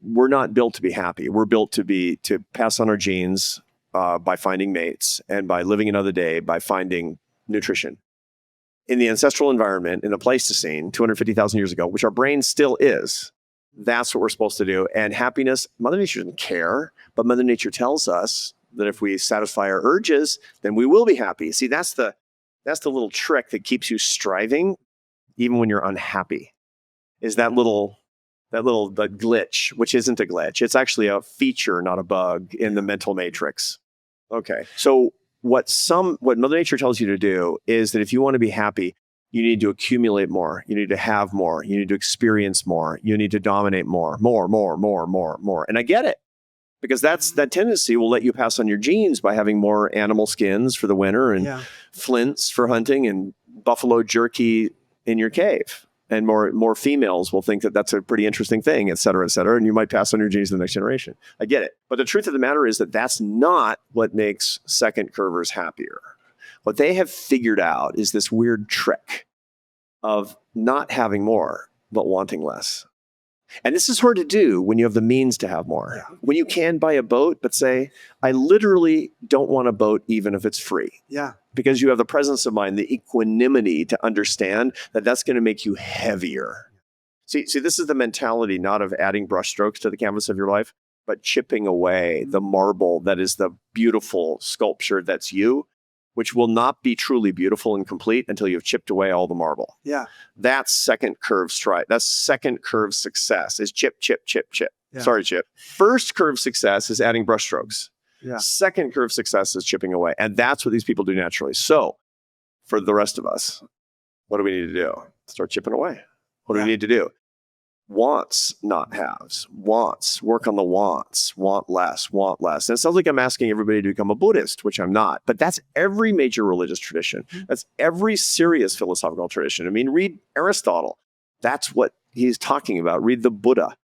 not built to be happy. We're built to pass on our genes by finding mates and by living another day by finding nutrition. In the ancestral environment, in the Pleistocene, 250,000 years ago, which our brain still is, that's what we're supposed to do. And happiness, Mother Nature doesn't care, but Mother Nature tells us that if we satisfy our urges, then we will be happy. See, that's the little trick that keeps you striving, even when you're unhappy, is that glitch, which isn't a glitch. It's actually a feature, not a bug in the mental matrix. Okay. So what Mother Nature tells you to do is that if you want to be happy, you need to accumulate more. You need to have more. You need to experience more. You need to dominate more. And I get it, because that tendency will let you pass on your genes by having more animal skins for the winter and flints for hunting and buffalo jerky in your cave. And more females will think that that's a pretty interesting thing, et cetera, and you might pass on your genes to the next generation. I get it. But the truth of the matter is that that's not what makes second curvers happier. What they have figured out is this weird trick of not having more, but wanting less. And this is hard to do when you have the means to have more. Yeah. When you can buy a boat, but say, I literally don't want a boat even if it's free. Yeah. Because you have the presence of mind, the equanimity to understand that that's going to make you heavier. See, this is the mentality not of adding brushstrokes to the canvas of your life, but chipping away the marble that is the beautiful sculpture that's you, which will not be truly beautiful and complete until you've chipped away all the marble. Yeah. That's second curve stride. That's second curve success is chip, chip, chip, chip. Yeah. Sorry, Chip. First curve success is adding brushstrokes. Yeah. Second curve success is chipping away. And that's what these people do naturally. So for the rest of us, what do we need to do? Start chipping away. What do we need to do? Wants, not haves. Wants. Work on the wants. Want less. Want less. And it sounds like I'm asking everybody to become a Buddhist, which I'm not. But that's every major religious tradition. That's every serious philosophical tradition. I mean, read Aristotle. That's what he's talking about. Read the Buddha.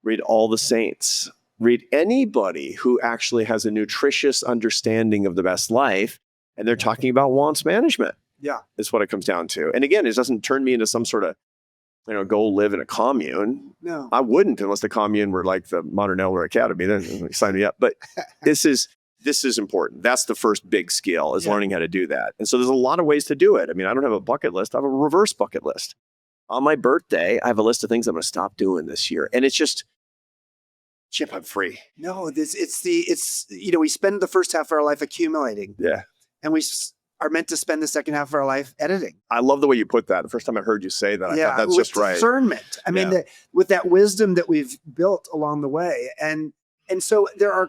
Read all the saints. Read anybody who actually has a nutritious understanding of the best life. And they're talking about wants management. Yeah. Is what it comes down to. And again, it doesn't turn me into some sort of, go live in a commune. No. I wouldn't unless the commune were like the Modern Elder Academy. Then sign me up. But this is important. That's the first big skill is learning how to do that. And so there's a lot of ways to do it. I mean, I don't have a bucket list. I have a reverse bucket list. On my birthday, I have a list of things I'm going to stop doing this year. And it's just, Chip, I'm free. No, we spend the first half of our life accumulating. Yeah. And we are meant to spend the second half of our life editing. I love the way you put that. The first time I heard you say that, I thought that's just right. Discernment. I mean, with that wisdom that we've built along the way. And so there are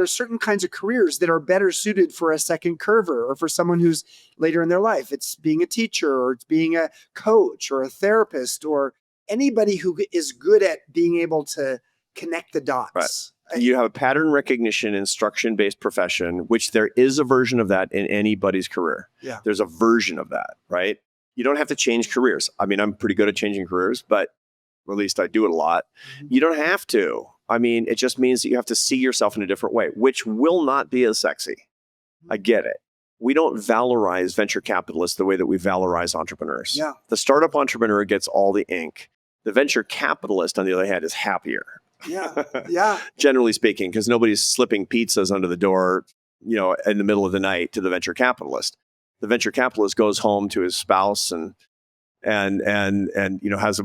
certain kinds of careers that are better suited for a second curver or for someone who's later in their life. It's being a teacher or it's being a coach or a therapist or anybody who is good at being able to connect the dots. Right. You have a pattern recognition, instruction-based profession, which there is a version of that in anybody's career. Yeah. There's a version of that, right? You don't have to change careers. I mean, I'm pretty good at changing careers, but or at least I do it a lot. Mm-hmm. You don't have to. I mean, it just means that you have to see yourself in a different way, which will not be as sexy. I get it. We don't valorize venture capitalists the way that we valorize entrepreneurs. Yeah. The startup entrepreneur gets all the ink. The venture capitalist, on the other hand, is happier. Yeah. Yeah. Generally speaking, because nobody's slipping pizzas under the door, in the middle of the night to the venture capitalist. The venture capitalist goes home to his spouse and has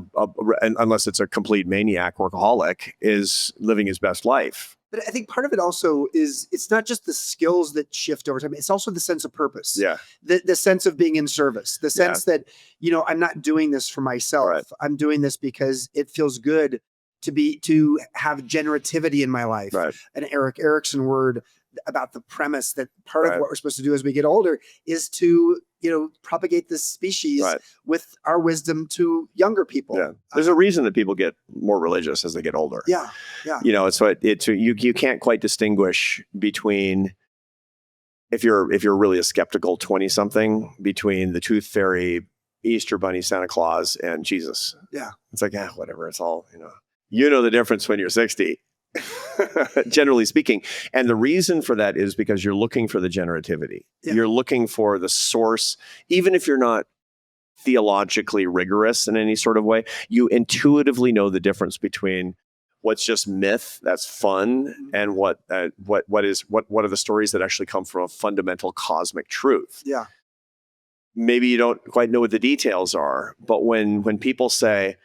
unless it's a complete maniac workaholic, is living his best life. But I think part of it also is it's not just the skills that shift over time. It's also the sense of purpose. Yeah. The sense of being in service. The sense that, I'm not doing this for myself. Right. I'm doing this because it feels good to have generativity in my life. Right. An Erik Erikson word about the premise that part Right. of what we're supposed to do as we get older is to, propagate this species Right. with our wisdom to younger people. Yeah. There's a reason that people get more religious as they get older. Yeah. Yeah. You can't quite distinguish between if you're really a skeptical 20-something between the Tooth Fairy, Easter Bunny, Santa Claus, and Jesus. Yeah. It's like, whatever. It's all, You know the difference when you're 60, generally speaking. And the reason for that is because you're looking for the generativity. Yeah. You're looking for the source, even if you're not theologically rigorous in any sort of way, you intuitively know the difference between what's just myth that's fun and what are the stories that actually come from a fundamental cosmic truth. Yeah. Maybe you don't quite know what the details are, but when people say,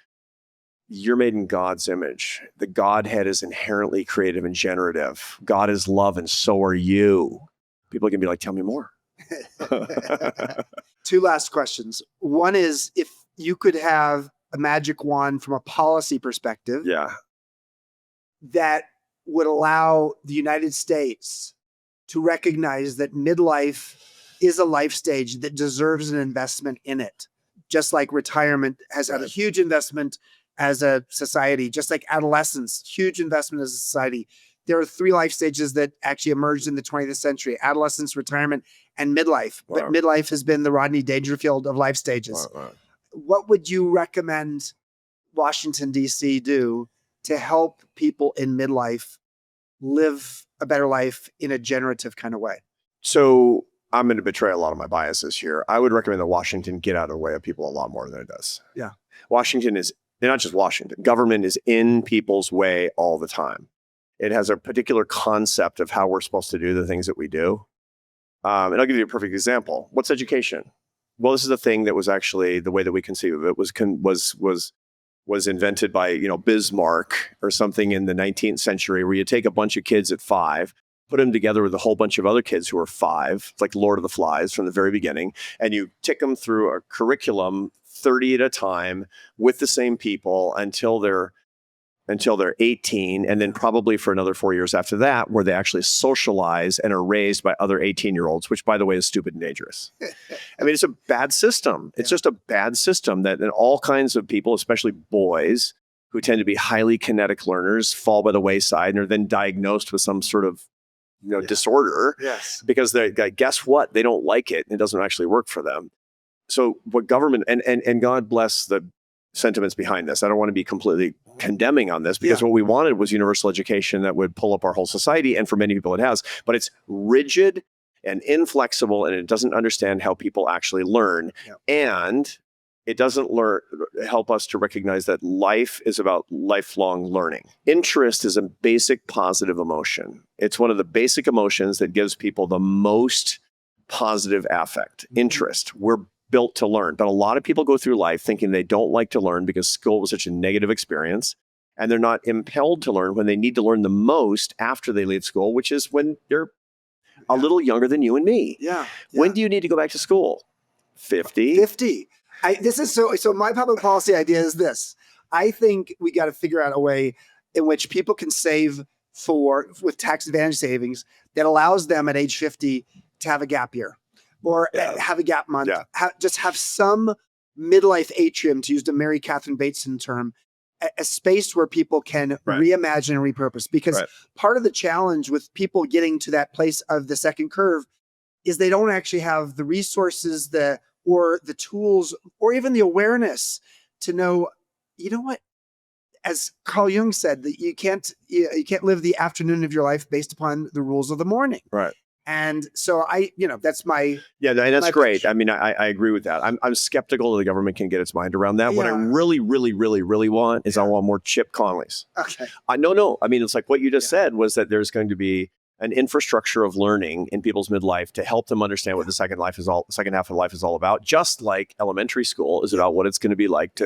you're made in God's image. The Godhead is inherently creative and generative. God is love, and so are you. People can be like, tell me more. Two last questions. One is, if you could have a magic wand from a policy perspective that would allow the United States to recognize that midlife is a life stage that deserves an investment in it, just like retirement has had a huge investment as a society, just like adolescence, huge investment as a society. There are 3 life stages that actually emerged in the 20th century: adolescence, retirement, and midlife. Wow. But midlife has been the Rodney Dangerfield of life stages. Wow. what would you recommend Washington, D.C. do to help people in midlife live a better life in a generative kind of way? So I'm going to betray a lot of my biases here. I would recommend that Washington get out of the way of people a lot more than it does. Yeah. Washington is, not just Washington, government is in people's way all the time. It has a particular concept of how we're supposed to do the things that we do. And I'll give you a perfect example. What's education? Well, this is a thing that was actually, the way that we conceive of it was invented by, Bismarck or something in the 19th century, where you take a bunch of kids at 5, put them together with a whole bunch of other kids who are 5, like Lord of the Flies from the very beginning, and you tick them through a curriculum 30 at a time with the same people until they're 18, and then probably for another 4 years after that, where they actually socialize and are raised by other 18-year-olds, which, by the way, is stupid and dangerous. I mean, it's a bad system. It's just a bad system that all kinds of people, especially boys, who tend to be highly kinetic learners, fall by the wayside and are then diagnosed with some sort of disorder. Yes. Because they guess what? They don't like it, and it doesn't actually work for them. So what government, and God bless the sentiments behind this. I don't want to be completely condemning on this, because what we wanted was universal education that would pull up our whole society. And for many people it has, but it's rigid and inflexible, and it doesn't understand how people actually learn. And it doesn't help us to recognize that life is about lifelong learning. Interest is a basic positive emotion. It's one of the basic emotions that gives people the most positive affect. Interest. We're built to learn. But a lot of people go through life thinking they don't like to learn because school was such a negative experience, and they're not impelled to learn when they need to learn the most after they leave school, which is when they're a little younger than you and me. When do you need to go back to school? 50? 50. This is so my public policy idea is this. I think we got to figure out a way in which people can save with tax advantage savings that allows them at age 50 to have a gap year. Or have a gap month, just have some midlife atrium, to use the Mary Catherine Bateson term, a space where people can reimagine and repurpose. Because part of the challenge with people getting to that place of the second curve is they don't actually have the resources, or the tools, or even the awareness to know, what, as Carl Jung said, that you can't live the afternoon of your life based upon the rules of the morning. Right. And so that's my... Yeah, and that's great. pitch. I mean, I agree with that. I'm skeptical that the government can get its mind around that. What I really, really, really, really want is I want more Chip Conleys. Okay. No. I mean, it's like what you just said was that there's going to be an infrastructure of learning in people's midlife to help them understand what the second half of life is all about. Just like elementary school is about what it's going to be like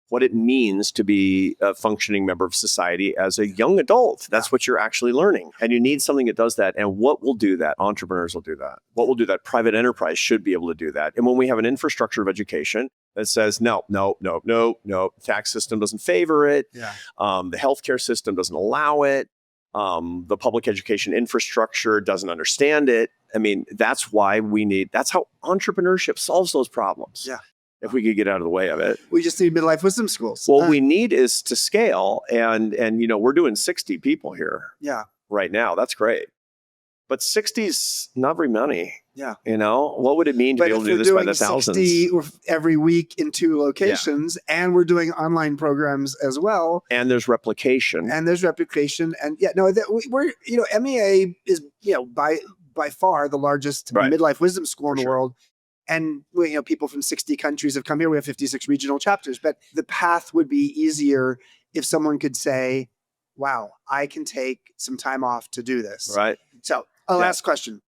what it means to be a functioning member of society as a young adult. That's what you're actually learning. And you need something that does that. And what will do that? Entrepreneurs will do that. What will do that? Private enterprise should be able to do that. And when we have an infrastructure of education that says, no, tax system doesn't favor it. The healthcare system doesn't allow it. The public education infrastructure doesn't understand it. I mean, that's how entrepreneurship solves those problems. If we could get out of the way of it. We just need midlife wisdom schools. What we need is to scale. And we're doing 60 people here right now. That's great. But 60's not very many. What would it mean to be able to do this by the thousands? 60 every week in 2 locations, and we're doing online programs as well. And there's replication. And we're, MEA is, by far the largest midlife wisdom school in the world. And people from 60 countries have come here. We have 56 regional chapters. But the path would be easier if someone could say, wow, I can take some time off to do this. Right. So last question.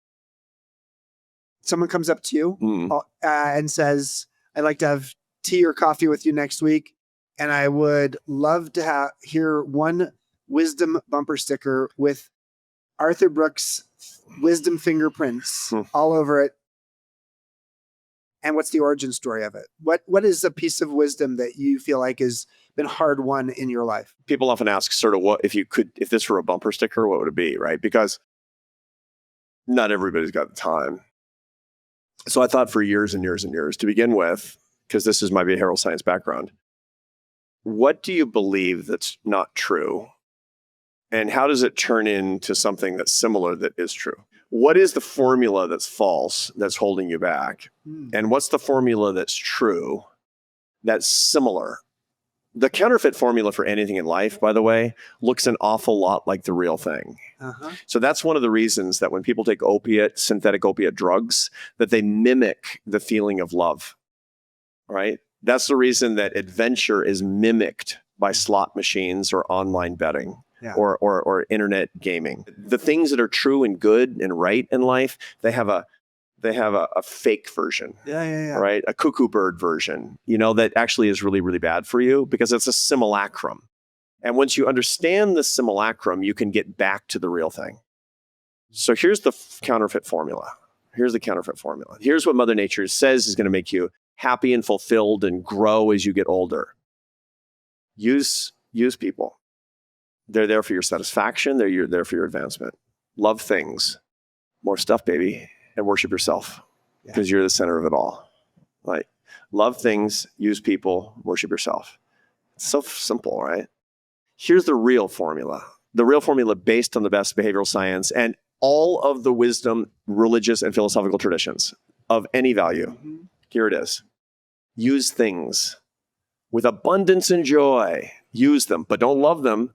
Someone comes up to you and says, I'd like to have tea or coffee with you next week. And I would love to hear one wisdom bumper sticker with Arthur Brooks' wisdom fingerprints all over it. And what's the origin story of it? What is a piece of wisdom that you feel like has been hard won in your life? People often ask sort of if this were a bumper sticker, what would it be, right? Because not everybody's got the time. So I thought for years and years and years to begin with, because this is my behavioral science background, what do you believe that's not true? And how does it turn into something that's similar that is true? What is the formula that's false that's holding you back? And what's the formula that's true that's similar. The counterfeit formula for anything in life, by the way, looks an awful lot like the real thing. So that's one of the reasons that when people take synthetic opiate drugs, that they mimic the feeling of love, right? That's the reason that adventure is mimicked by slot machines or online betting. Or internet gaming. The things that are true and good and right in life, they have a fake version, right? A cuckoo bird version, that actually is really, really bad for you because it's a simulacrum. And once you understand the simulacrum, you can get back to the real thing. So here's the counterfeit formula. Here's what Mother Nature says is going to make you happy and fulfilled and grow as you get older. Use people. They're there for your satisfaction. They're there for your advancement. Love things. More stuff, baby. And worship yourself because you're the center of it all. Like, love things, use people, worship yourself. It's so simple, right? Here's the real formula. The real formula based on the best behavioral science and all of the wisdom, religious and philosophical traditions of any value. Here it is. Use things with abundance and joy. Use them, but don't love them.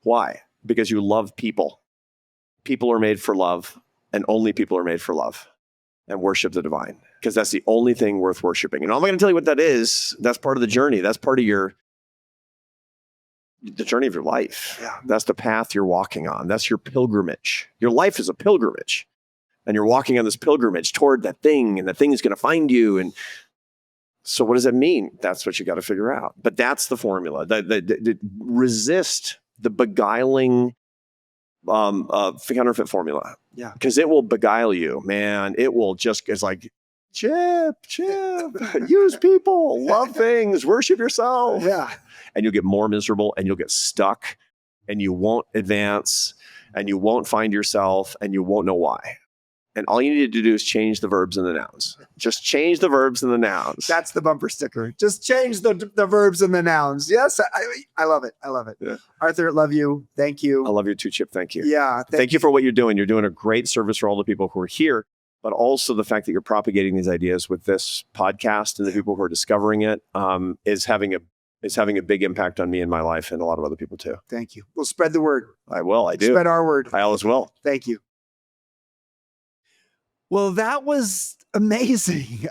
Why? Because you love people. People are made for love, and only people are made for love. And worship the divine, because that's the only thing worth worshiping. And I'm not going to tell you what that is. That's part of the journey. That's part of the journey of your life. That's the path you're walking on. That's your pilgrimage. Your life is a pilgrimage. And you're walking on this pilgrimage toward that thing, and the thing is going to find you. And so what does that mean? That's what you got to figure out. But that's the formula. Resist the beguiling counterfeit formula. Because it will beguile you, man. It will it's like, Chip, use people, love things, worship yourself. And you'll get more miserable and you'll get stuck and you won't advance and you won't find yourself and you won't know why. And all you need to do is change the verbs and the nouns. Just change the verbs and the nouns. That's the bumper sticker. Just change the verbs and the nouns. Yes, I love it. Yeah. Arthur, love you. Thank you. I love you too, Chip. Thank you. Yeah. Thank you for what you're doing. You're doing a great service for all the people who are here, but also the fact that you're propagating these ideas with this podcast and the people who are discovering it is having a big impact on me and my life and a lot of other people too. Thank you. We'll spread the word. I will. I do. Spread our word. I always will. Thank you. Well, that was amazing.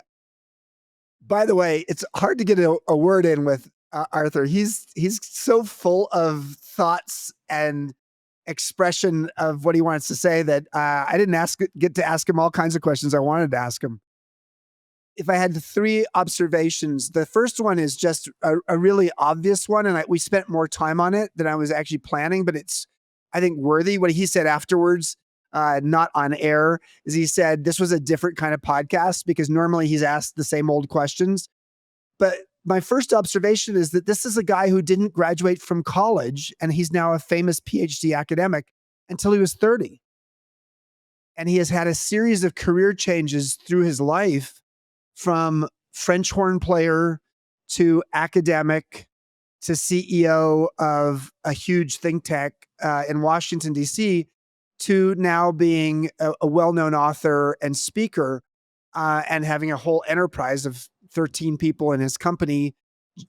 By the way, it's hard to get a word in with Arthur. He's so full of thoughts and expression of what he wants to say that I didn't get to ask him all kinds of questions I wanted to ask him. If I had 3 observations, the first one is just a really obvious one, and we spent more time on it than I was actually planning, but it's, I think, worthy. What he said afterwards, not on air, is he said this was a different kind of podcast because normally he's asked the same old questions. But my first observation is that this is a guy who didn't graduate from college, and he's now a famous PhD academic until he was 30. And he has had a series of career changes through his life, from French horn player to academic to CEO of a huge think tank in Washington, D.C., to now being a well-known author and speaker and having a whole enterprise of 13 people in his company,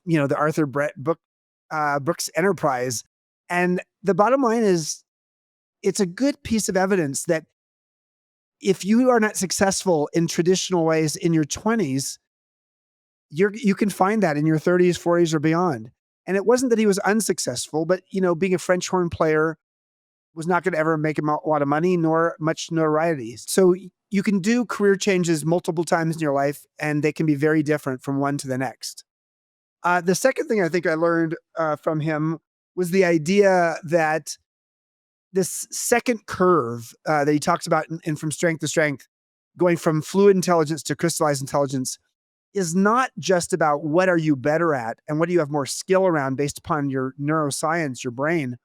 the Arthur Brooks Enterprise. And the bottom line is, it's a good piece of evidence that if you are not successful in traditional ways in your 20s, you can find that in your 30s, 40s, or beyond. And it wasn't that he was unsuccessful, but being a French horn player was not going to ever make him a lot of money nor much notoriety. So you can do career changes multiple times in your life, and they can be very different from one to the next. The second thing I think I learned from him was the idea that this second curve that he talks about in From Strength to Strength, going from fluid intelligence to crystallized intelligence, is not just about what are you better at and what do you have more skill around based upon your neuroscience, your brain,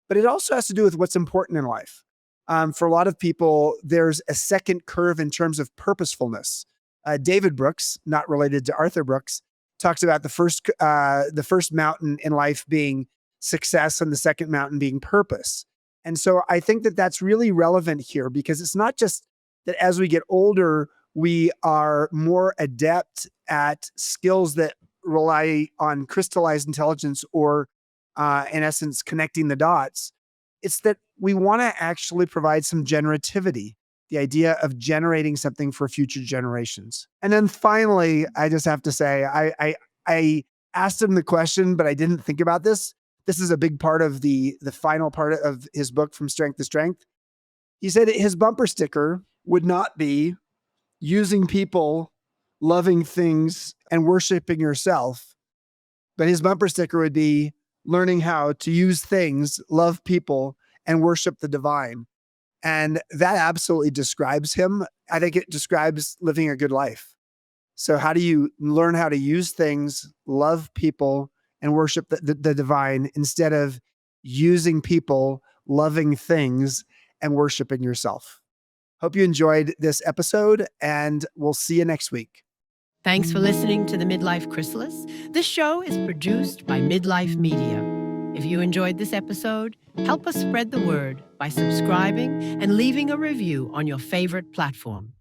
but it also has to do with what's important in life. For a lot of people, there's a second curve in terms of purposefulness. David Brooks, not related to Arthur Brooks, talks about the first mountain in life being success and the second mountain being purpose. And so I think that that's really relevant here, because it's not just that as we get older, we are more adept at skills that rely on crystallized intelligence or, in essence, connecting the dots. It's that we want to actually provide some generativity, the idea of generating something for future generations. And then finally, I just have to say, I asked him the question, but I didn't think about this. This is a big part of the final part of his book, From Strength to Strength. He said his bumper sticker would not be using people, loving things, and worshiping yourself. But his bumper sticker would be learning how to use things, love people, and worship the divine. And that absolutely describes him. I think it describes living a good life. So how do you learn how to use things, love people, and worship the divine instead of using people, loving things, and worshiping yourself? Hope you enjoyed this episode, and we'll see you next week. Thanks for listening to the Midlife Chrysalis. This show is produced by Midlife Media. If you enjoyed this episode, help us spread the word by subscribing and leaving a review on your favorite platform.